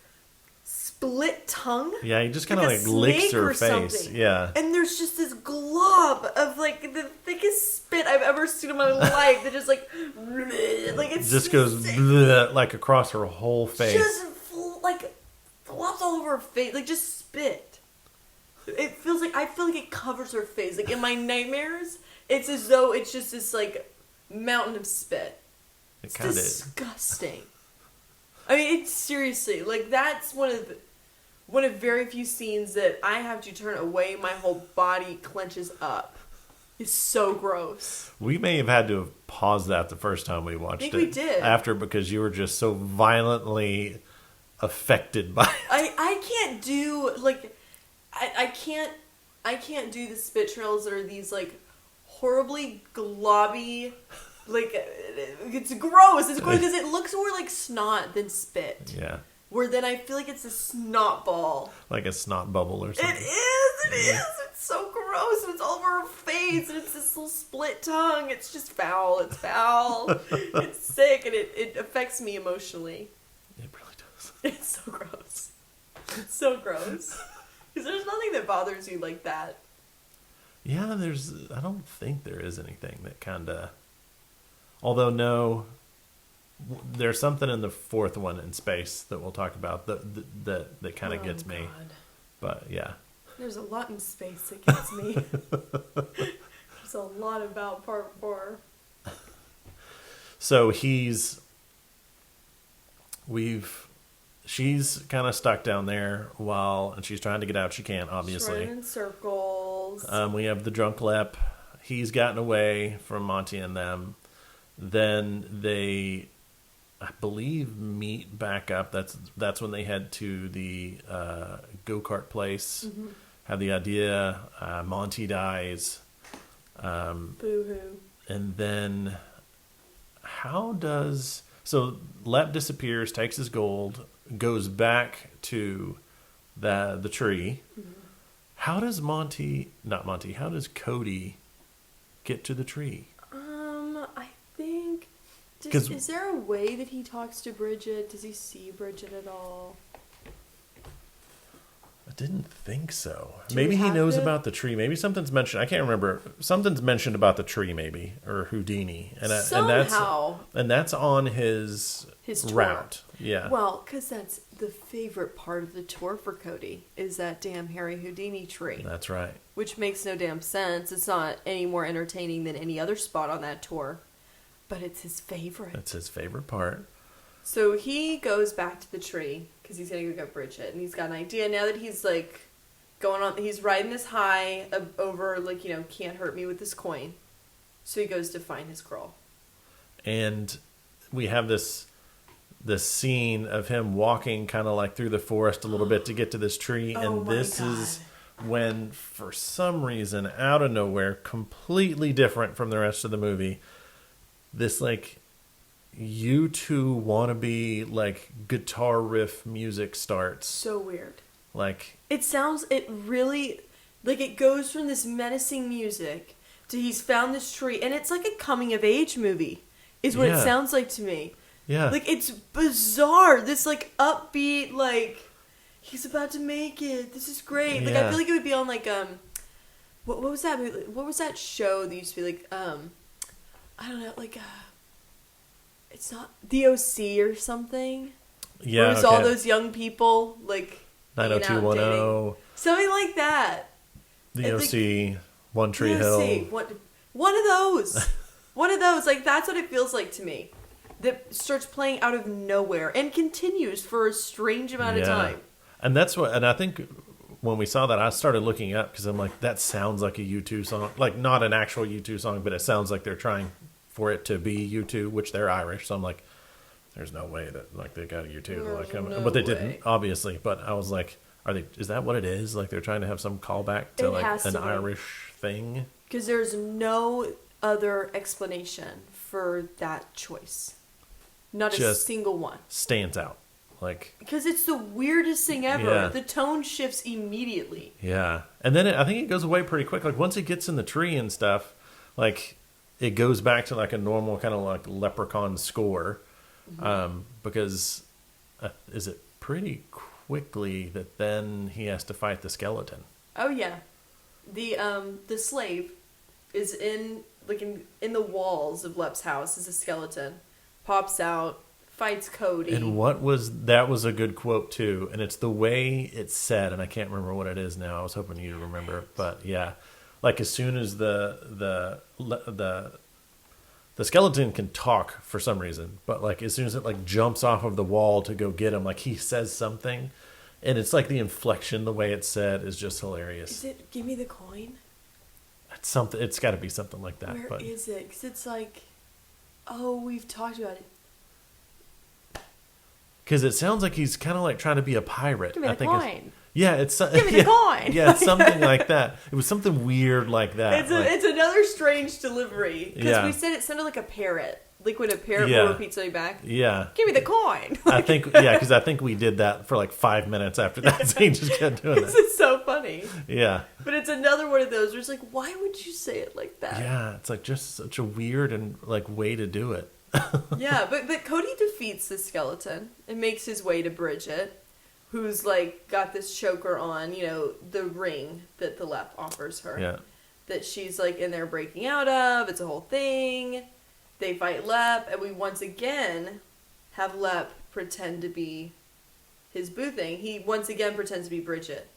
split tongue. Yeah, he just kind of like licks her face. Something. Yeah. And there's just this glob of, like, the thickest spit I've ever seen in my life that just, like it's just goes bleh, like, across her whole face. Just, like, globs all over her face. Like, just spit. I feel like it covers her face. Like, in my nightmares, it's as though it's just this, like, mountain of spit. It's disgusting. I mean, it's seriously, like, that's one of very few scenes that I have to turn away. My whole body clenches up. It's so gross. We may have had to have paused that the first time we watched it. I think we did. After, because you were just so violently affected by it. I can't do, like, I can't do the spit trails that are these, like, horribly globby... Like, it's gross. It's gross because it looks more like snot than spit. Yeah. Where then I feel like it's a snot ball. Like a snot bubble or something. It is. It's so gross. It's all over her face, and it's this little split tongue. It's just foul. It's foul. It's sick, and it affects me emotionally. It really does. It's so gross. It's so gross. Because there's nothing that bothers you like that. Yeah, I don't think there is anything that kind of... Although, no, there's something in the fourth one in space that we'll talk about that kind of gets me. God. But, yeah. There's a lot in space that gets me. There's a lot about part 4. So she's kind of stuck down there and she's trying to get out. She can't, obviously. Running in circles. We have the drunk Lep. He's gotten away from Monty and them. Then they, I believe, meet back up. That's when they head to the go-kart place. Mm-hmm. Have the idea. Monty dies. Boo-hoo. And then so Lep disappears, takes his gold, goes back to the tree. Mm-hmm. How does Cody get to the tree? I think... Is there a way that he talks to Bridget? Does he see Bridget at all? I didn't think so. Maybe he knows about the tree. Maybe something's mentioned. I can't remember. Something's mentioned about the tree, maybe, or Houdini, and that's on his route. Yeah. Well, because that's the favorite part of the tour for Cody is that damn Harry Houdini tree. That's right. Which makes no damn sense. It's not any more entertaining than any other spot on that tour, but it's his favorite. It's his favorite part. So he goes back to the tree because he's going to go get Bridget. And he's got an idea now that he's like he's riding this high over can't hurt me with this coin. So he goes to find his girl. And we have this scene of him walking kind of like through the forest a little bit to get to this tree. And this is when, for some reason, out of nowhere, completely different from the rest of the movie, this U2 wannabe guitar riff music starts. So weird. It really it goes from this menacing music to he's found this tree, and it's like a coming of age movie is what it sounds like to me. Yeah. It's bizarre. This upbeat he's about to make it. This is great. I feel like it would be on what was that movie? What was that show that used to be I don't know, it's not The OC or something. Yeah, where it was all those young people 90210, something like that. The OC, One Tree Hill. One of those. One of those. That's what it feels like to me. That starts playing out of nowhere and continues for a strange amount of time. And I think when we saw that, I started looking up because I'm like, that sounds like a U2 song. Not an actual U2 song, but it sounds like they're trying for it to be U2, which they're Irish. So I'm like, there's no way that they got a U2. But they didn't, obviously. But I was like, is that what it is? They're trying to have some callback to an Irish thing? Because there's no other explanation for that choice. Not a single one. Stands out. Because it's the weirdest thing ever. Yeah. The tone shifts immediately. Yeah. And then I think it goes away pretty quick. Once it gets in the tree and stuff, it goes back to a normal kind of Leprechaun score. Mm-hmm. Because is it pretty quickly that then he has to fight the skeleton? Oh yeah. The slave is in the walls of Lep's house is a skeleton. Pops out, fights Cody. And that was a good quote too, and it's the way it's said, and I can't remember what it is now. I was hoping you to remember, but yeah, as soon as the skeleton can talk for some reason, but as soon as it jumps off of the wall to go get him, he says something, and it's the inflection, the way it's said is just hilarious. Is it "Give me the coin"? It's something. It's got to be something like that. Where is it? Because it's we've talked about it. Because it sounds like he's kind of trying to be a pirate. Give me the coin. Yeah, it's give me the coin. Yeah, it's something like that. It was something weird like that. It's another strange delivery because we said it sounded like a parrot, liquid a parrot Yeah. will repeat something back. Yeah. Give me the coin. I think, yeah, because I think we did that for like 5 minutes after that scene. Just kept doing This that. is so funny. Yeah. But it's another one of those where it's like, why would you say it like that? Yeah. It's like just such a weird and like way to do it. Yeah, but Cody defeats the skeleton and makes his way to Bridget, who's like got this choker on, you know, the ring that the Lep offers her. Yeah. That she's like in there breaking out of. It's a whole thing. They fight Lep, and we once again have Lep pretend to be his boo thing. He once again pretends to be Bridget.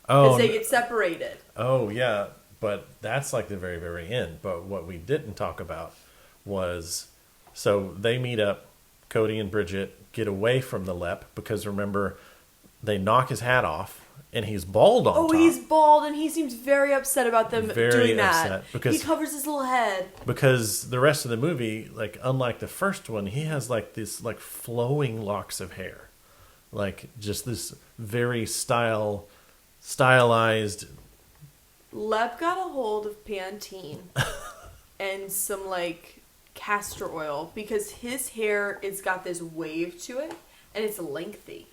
Because Oh, they get separated. oh, yeah. But that's like the very, very end. But what we didn't talk about was, so they meet up, Cody and Bridget get away from the Lep because remember, they knock his hat off and he's bald on Oh, top. he's bald, and he seems very upset about them Very doing upset, that. because- he covers his little head. Because the rest of the movie, like unlike the first one, he has like this like flowing locks of hair. Like just this very stylized. Lep got a hold of Pantene and some like castor oil because his hair is got this wave to it and it's lengthy.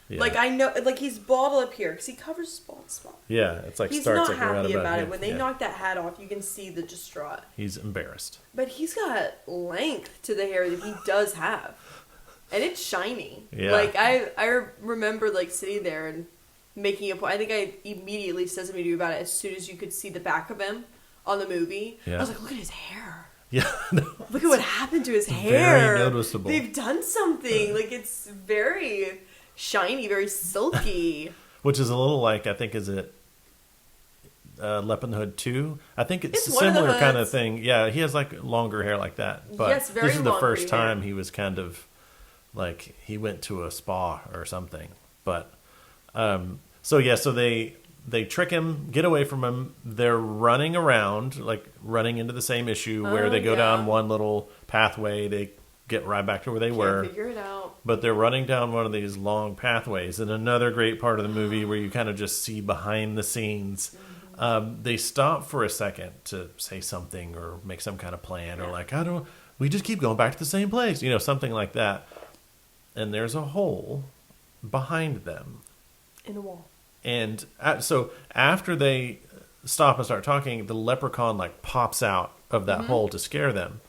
Yeah. Like I know, like he's bald up here because he covers his bald spot. Yeah, it's like He's starts not like around happy about here. it. When they Yeah. knock that hat off, you can see the distraught. He's embarrassed. But he's got length to the hair that he does have, and it's shiny. Yeah. Like I remember like sitting there and making a point. I think I immediately said something to you about it as soon as you could see the back of him on the movie. Yeah. I was like, look at his hair. Yeah, no, Look at what happened to his very hair. noticeable. They've done something. Like it's very shiny, very silky. which is a little like I think is it Lep in the Hood 2? I think it's a It's one of the similar kind of Hoods. thing. Yeah, he has like longer hair like that. But Yes, very this is the long, first pretty hair. time he was kind of like he went to a spa or something. But so yeah, so they trick him, get away from him. They're running around, like running into the same issue where Oh, they go yeah. down one little pathway, they get right back to where they were. Can't figure it out. But they're running down one of these long pathways. And another great part of the movie where you kind of just see behind the scenes. They stop for a second to say something or make some kind of plan or like, we just keep going back to the same place, you know, something like that. And there's a hole behind them. In a wall. And so after they stop and start talking, the leprechaun like pops out of that hole to scare them.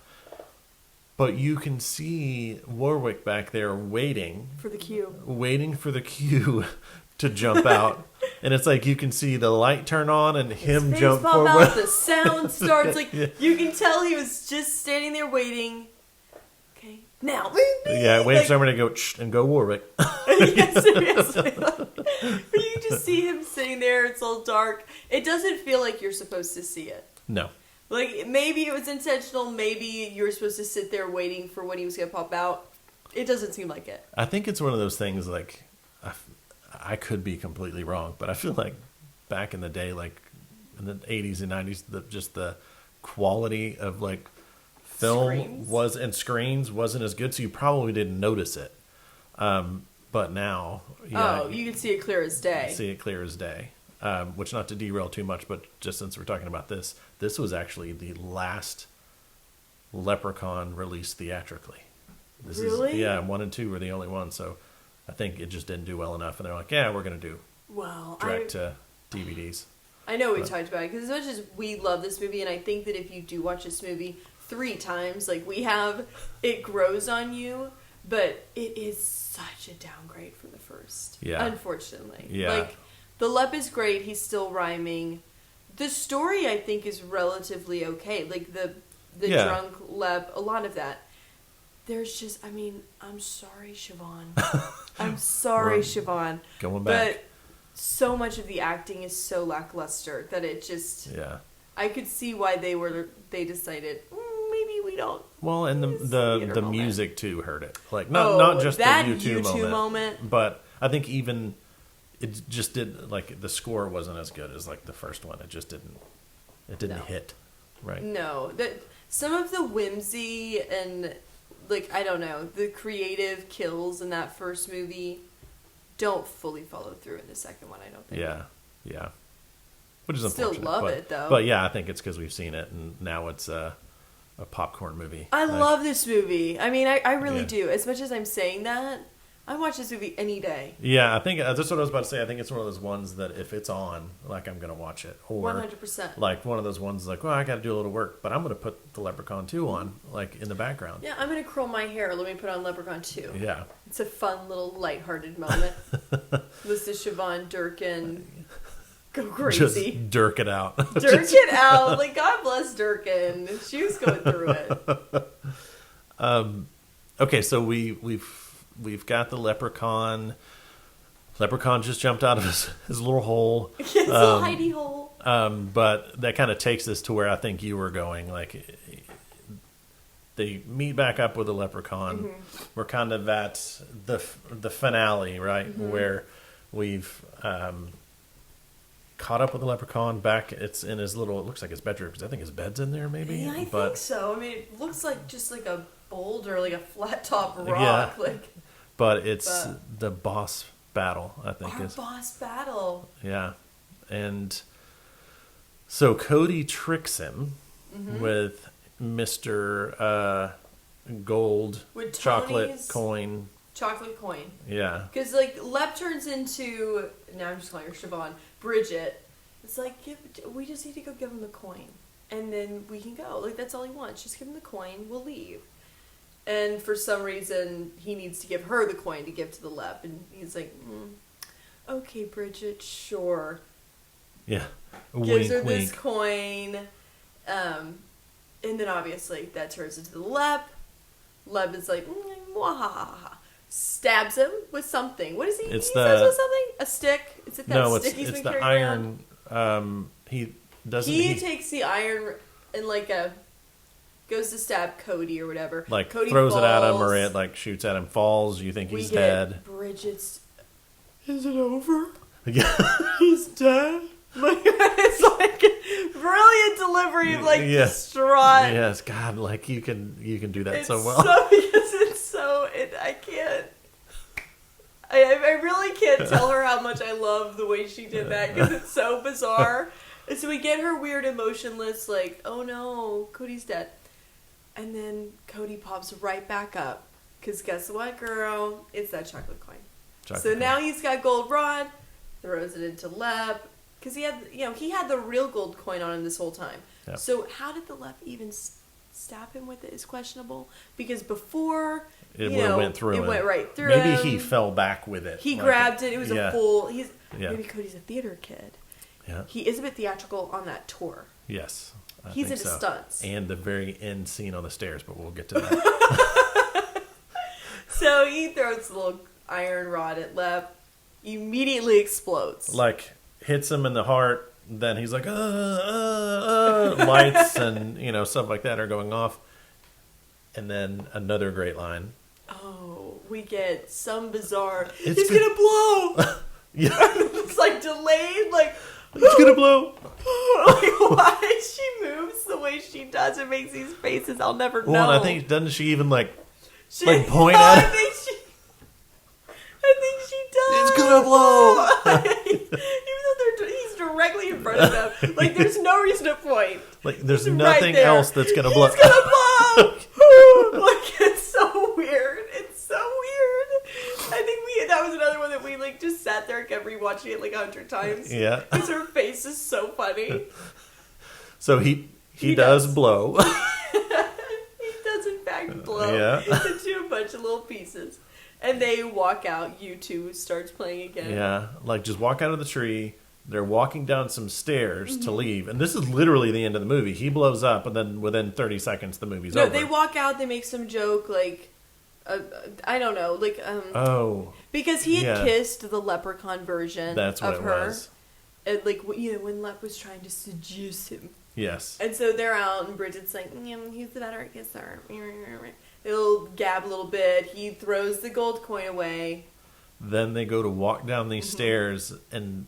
But you can see Warwick back there waiting For the cue. for the cue to jump out. And it's like you can see the light turn on and him Face jump pop forward. out, the sound starts. Like Yeah. you can tell he was just standing there waiting. Okay, now. Yeah, waiting Like- for somebody to go and go Warwick. Yes, seriously. But you just see him sitting there. It's all dark. It doesn't feel like you're supposed to see it. No. Like maybe it was intentional. Maybe you were supposed to sit there waiting for when he was gonna pop out. It doesn't seem like it. I think it's one of those things like I could be completely wrong, but I feel like back in the day, like in the 80s and 90s, just the quality of like film Screens. and screens wasn't as good, so you probably didn't notice it. But now, yeah, Oh, you can see it clear as day. see it clear as day. Which, not to derail too much, but just since we're talking about this was actually the last Leprechaun released theatrically. This Really? is 1 and 2 were the only ones, so I think it just didn't do well enough, and they're like, yeah, we're gonna do Well, direct to DVDs. I know we But- talked about it because as much as we love this movie, and I think that if you do watch this movie 3 times, like we have, it grows on you. But it is such a downgrade from the first. Yeah. Unfortunately. Yeah. Like the Lep is great. He's still rhyming. The story I think is relatively okay. Like the Yeah. drunk Lep, a lot of that. There's just, I mean, I'm sorry, Siobhan. I'm sorry, Well, Siobhan. Going back. But so much of the acting is so lackluster that it just, Yeah. I could see why they decided, maybe we don't. Well, and Theater the moment. music too hurt it. Like not just the that U2 moment. but I think even it just did like the score wasn't as good as like the first one. It just didn't No. hit right. No, that some of the whimsy and like I don't know, the creative kills in that first movie don't fully follow through in the second one. I don't think. Yeah. Which is Still unfortunate. love but, it, though. But yeah, I think it's because we've seen it and now it's a popcorn movie. I Like, love this movie. I mean, I really Yeah. do. As much as I'm saying that, I watch this movie any day. Yeah, I think that's what I was about to say. I think it's one of those ones that if it's on, like I'm gonna watch it, or 100%. like one of those ones like, well, I got to do a little work, but I'm gonna put the Leprechaun 2 on, like in the background. Yeah, I'm going to curl my hair. Let me put on Leprechaun 2. Yeah. It's a fun little lighthearted moment. Listen to Siobhan Durkin go crazy. Just dirk it out. Durkin out. Like, God bless Durkin. She was going through it. Okay, so we've got the Leprechaun. Leprechaun just jumped out of his little hole. It's a little hidey hole. But that kind of takes us to where I think you were going. Like, they meet back up with the Leprechaun. Mm-hmm. We're kind of at the finale, right? Mm-hmm. Where we've caught up with the Leprechaun back. It's in his little, it looks like his bedroom, because I think his bed's in there maybe. Yeah, I but, think so. I mean, it looks like just like a boulder, like a flat top rock. Yeah. Like But it's the boss battle, I think. our boss battle. Yeah. And so Cody tricks him Mm-hmm. with Mr. Gold With chocolate Tony's coin. chocolate coin. Yeah. Because, like, Lep turns into, now I'm just calling her Siobhan, Bridget. It's like, we just need to go give him the coin. And then we can go. Like, that's all he wants. Just give him the coin. We'll leave. And for some reason, he needs to give her the coin to give to the Lep. And he's like, okay, Bridget, sure. Yeah. Gives her Wink, this wink. coin. And then obviously that turns into the Lep. Lep is like, mwahaha. Stabs him with something. What is he? It's he the- stabs with something? A stick? Is it that No, stick he's it's been the carrying around? iron. He doesn't. He takes the iron and goes to stab Cody or whatever. like Cody throws it at him, falls. or it like shoots at him, falls. You think We he's get dead? Bridget's. Is it over? Yeah. He's dead. Like, it's like brilliant delivery, like Yeah. distraught. Yes, God, like you can do that It's so well. because it's so. I can't. I really can't tell her how much I love the way she did that because it's so bizarre. And so we get her weird emotionless, like, oh no, Cody's dead. And then Cody pops right back up. Because guess what, girl? It's that chocolate coin. Now he's got gold rod, throws it into Lep. Because he had the real gold coin on him this whole time. Yep. So how did the Lep even stab him with it is questionable. Because before... It went through him. It went right through Maybe him. he fell back with it. He like, grabbed it. It was a full... Yeah. Maybe Cody's a theater kid. Yeah. He is a bit theatrical on that tour. Yes. I He's think into so. stunts. And the very end scene on the stairs, but we'll get to that. So he throws the little iron rod at Lep. Immediately explodes. Like, hits him in the heart. Then he's like, lights and, stuff like that are going off. And then another great line. Oh, we get some bizarre... It's He's good. gonna blow! Yeah. It's like delayed, like... It's gonna blow. Like, why she moves the way she does, it makes these faces I'll never know. Well, and I think, doesn't she even, She, point at it? I think she does. It's gonna blow. Even though he's directly in front of them. Like, there's no reason to point. Like, there's He's nothing right there. else that's gonna blow. He's gonna blow! Like, it's so weird. It's so weird. I think that was another one that we, just sat there and kept rewatching it, 100 times. Yeah. Because her face is so funny. So he does blow. He does, in fact, blow into a bunch of little pieces. And they walk out. U2 starts playing again. Yeah. Just walk out of the tree. They're walking down some stairs Mm-hmm. to leave. And this is literally the end of the movie. He blows up, and then within 30 seconds, the movie's over. No, they walk out. They make some joke, I don't know, Oh. because he had kissed the Leprechaun version That's what of it her. was. And, when Lep was trying to seduce him. Yes. And so they're out, and Bridget's like, he's the better kisser. They'll gab a little bit. He throws the gold coin away. Then they go to walk down these Mm-hmm. stairs, and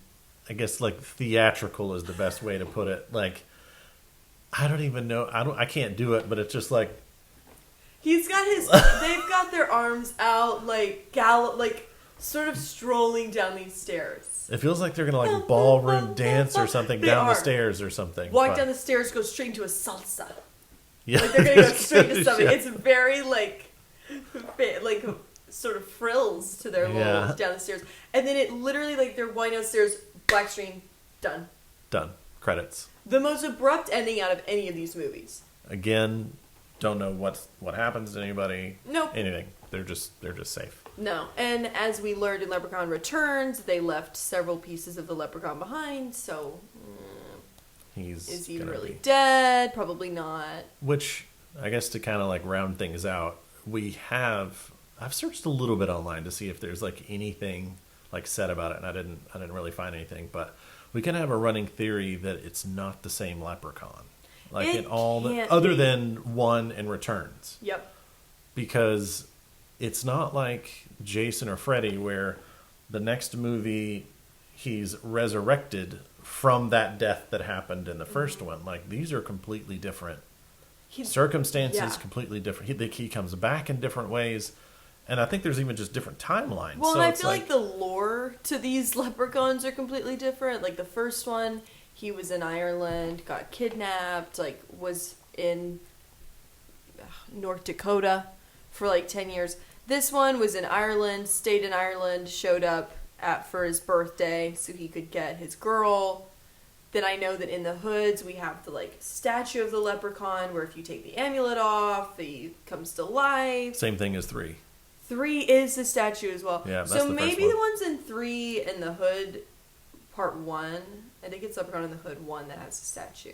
I guess, theatrical is the best way to put it. I don't even know. I can't do it, but it's just He's got they've got their arms out, sort of strolling down these stairs. it feels like they're going to, ballroom dance or something They down the are. stairs or something. Walk but- down the stairs, go straight into a salsa. Yeah. Like they're gonna go straight to something. Yeah. It's very like sort of frills to their Yeah. little down the stairs, and then it literally like they're walking downstairs, black screen, done. Done. Credits. The most abrupt ending out of any of these movies. Again, don't know what happens to anybody. Nope. Anything. They're just safe. No. And as we learned in Leprechaun Returns, they left several pieces of the leprechaun behind, so is he really be dead? Probably not. Which, I guess to kind of like round things out, I've searched a little bit online to see if there's like anything like said about it, and I didn't really find anything, but we can have a running theory that it's not the same leprechaun. Like It in all can't other be. than one in Returns. Yep. Because it's not like Jason or Freddy where the next movie he's resurrected from that death that happened in the first one. Like these are completely different circumstances, yeah. completely different. He comes back in different ways, and I think there's even just different timelines. Well, so and I it's feel like the lore to these leprechauns are completely different. Like the first one, he was in Ireland, got kidnapped, like was in North Dakota for like 10 years. This one was in Ireland, stayed in Ireland, showed up for his birthday so he could get his girl. Then I know that in the hoods we have the like statue of the leprechaun where if you take the amulet off, he comes to life. same thing as 3. 3 is the statue as well. Yeah, that's so the first maybe one. the ones in 3 in the hood, part 1. I think it's Leprechaun in the Hood 1 that has the statue.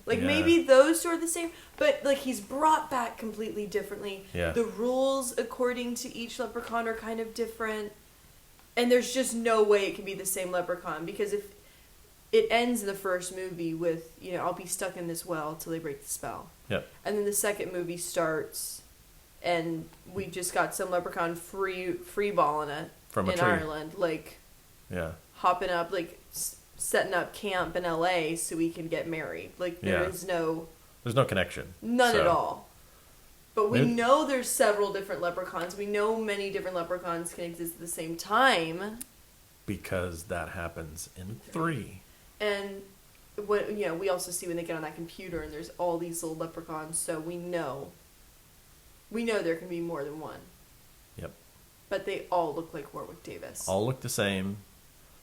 Like Yeah. maybe those two are the same, but like he's brought back completely differently. Yeah. The rules according to each leprechaun are kind of different, and there's just no way it can be the same leprechaun because if it ends in the first movie with I'll be stuck in this well till they break the spell. Yep. And then the second movie starts, and we just got some leprechaun free balling it From a in tree. Ireland, like Yeah. hopping up, like setting up camp in LA so we can get married. Like there Yeah. is There's no connection. none at all. But we Maybe- know there's several different leprechauns. We know many different leprechauns can exist at the same time. Because that happens in 3. And what we also see when they get on that computer and there's all these little leprechauns, so we know there can be more than one. Yep. But they all look like Warwick Davis. All look the same,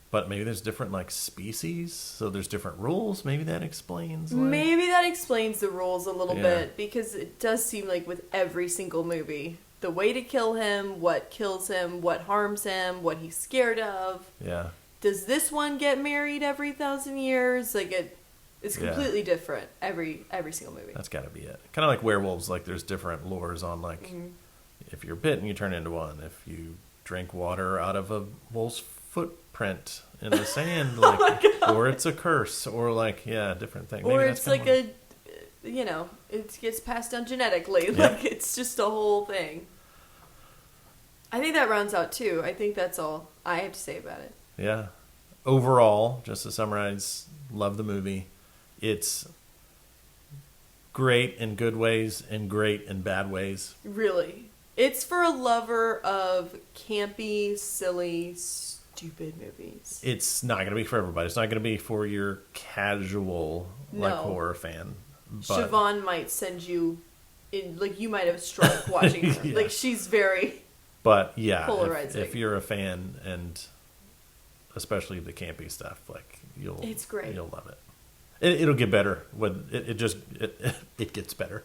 but maybe there's different like species, so there's different rules. Maybe that explains. Like... Maybe that explains the rules a little Yeah. bit, because it does seem like with every single movie, the way to kill him, what kills him, what harms him, what he's scared of. Yeah. Does this one get married every 1,000 years? Like it's Yeah. completely different every single movie. That's got to be it. Kind of like werewolves. Like there's different lores on like Mm-hmm. if you're bitten, you turn into one. If you drink water out of a wolf's footprint in the sand, like, or it's a curse, or like different thing. Or Maybe it's that's like kinda it gets passed down genetically. Yeah. Like it's just a whole thing. I think that rounds out too. I think that's all I have to say about it. Yeah. Overall, just to summarize, love the movie. It's great in good ways and great in bad ways. Really. It's for a lover of campy, silly, stupid movies. It's not going to be for everybody. It's not going to be for your casual like No. horror fan. But Siobhan might send you in, like, you might have a stroke watching her. Yeah. Like, she's very... But yeah, polarizing. if you're a fan, and especially the campy stuff, like It's great. You'll love it. It'll get better when it gets better. It gets better.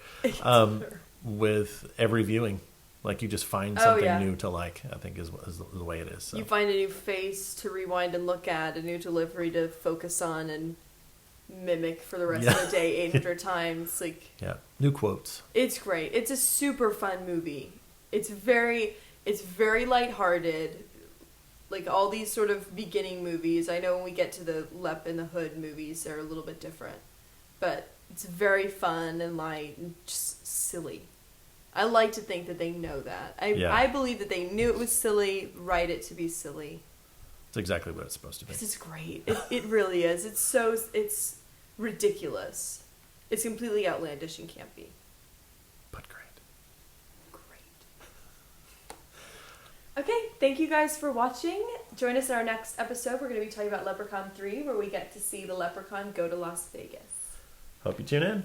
With every viewing. Like you just find Oh, something yeah. new to like. I think is the way it is. So. You find a new face to rewind and look at, a new delivery to focus on and mimic for the rest of the day 800 times. Like, yeah, new quotes. it's great. It's a super fun movie. It's very lighthearted. Like all these sort of beginning movies. I know when we get to the Lep in the Hood movies, they're a little bit different. But it's very fun and light and just silly. I like to think that they know that. I believe that they knew it was silly, write it to be silly. It's exactly what it's supposed to be. This is great. It really is. It's ridiculous. It's completely outlandish and campy. But great. Okay, thank you guys for watching. Join us in our next episode. We're going to be talking about Leprechaun 3, where we get to see the leprechaun go to Las Vegas. Hope you tune in.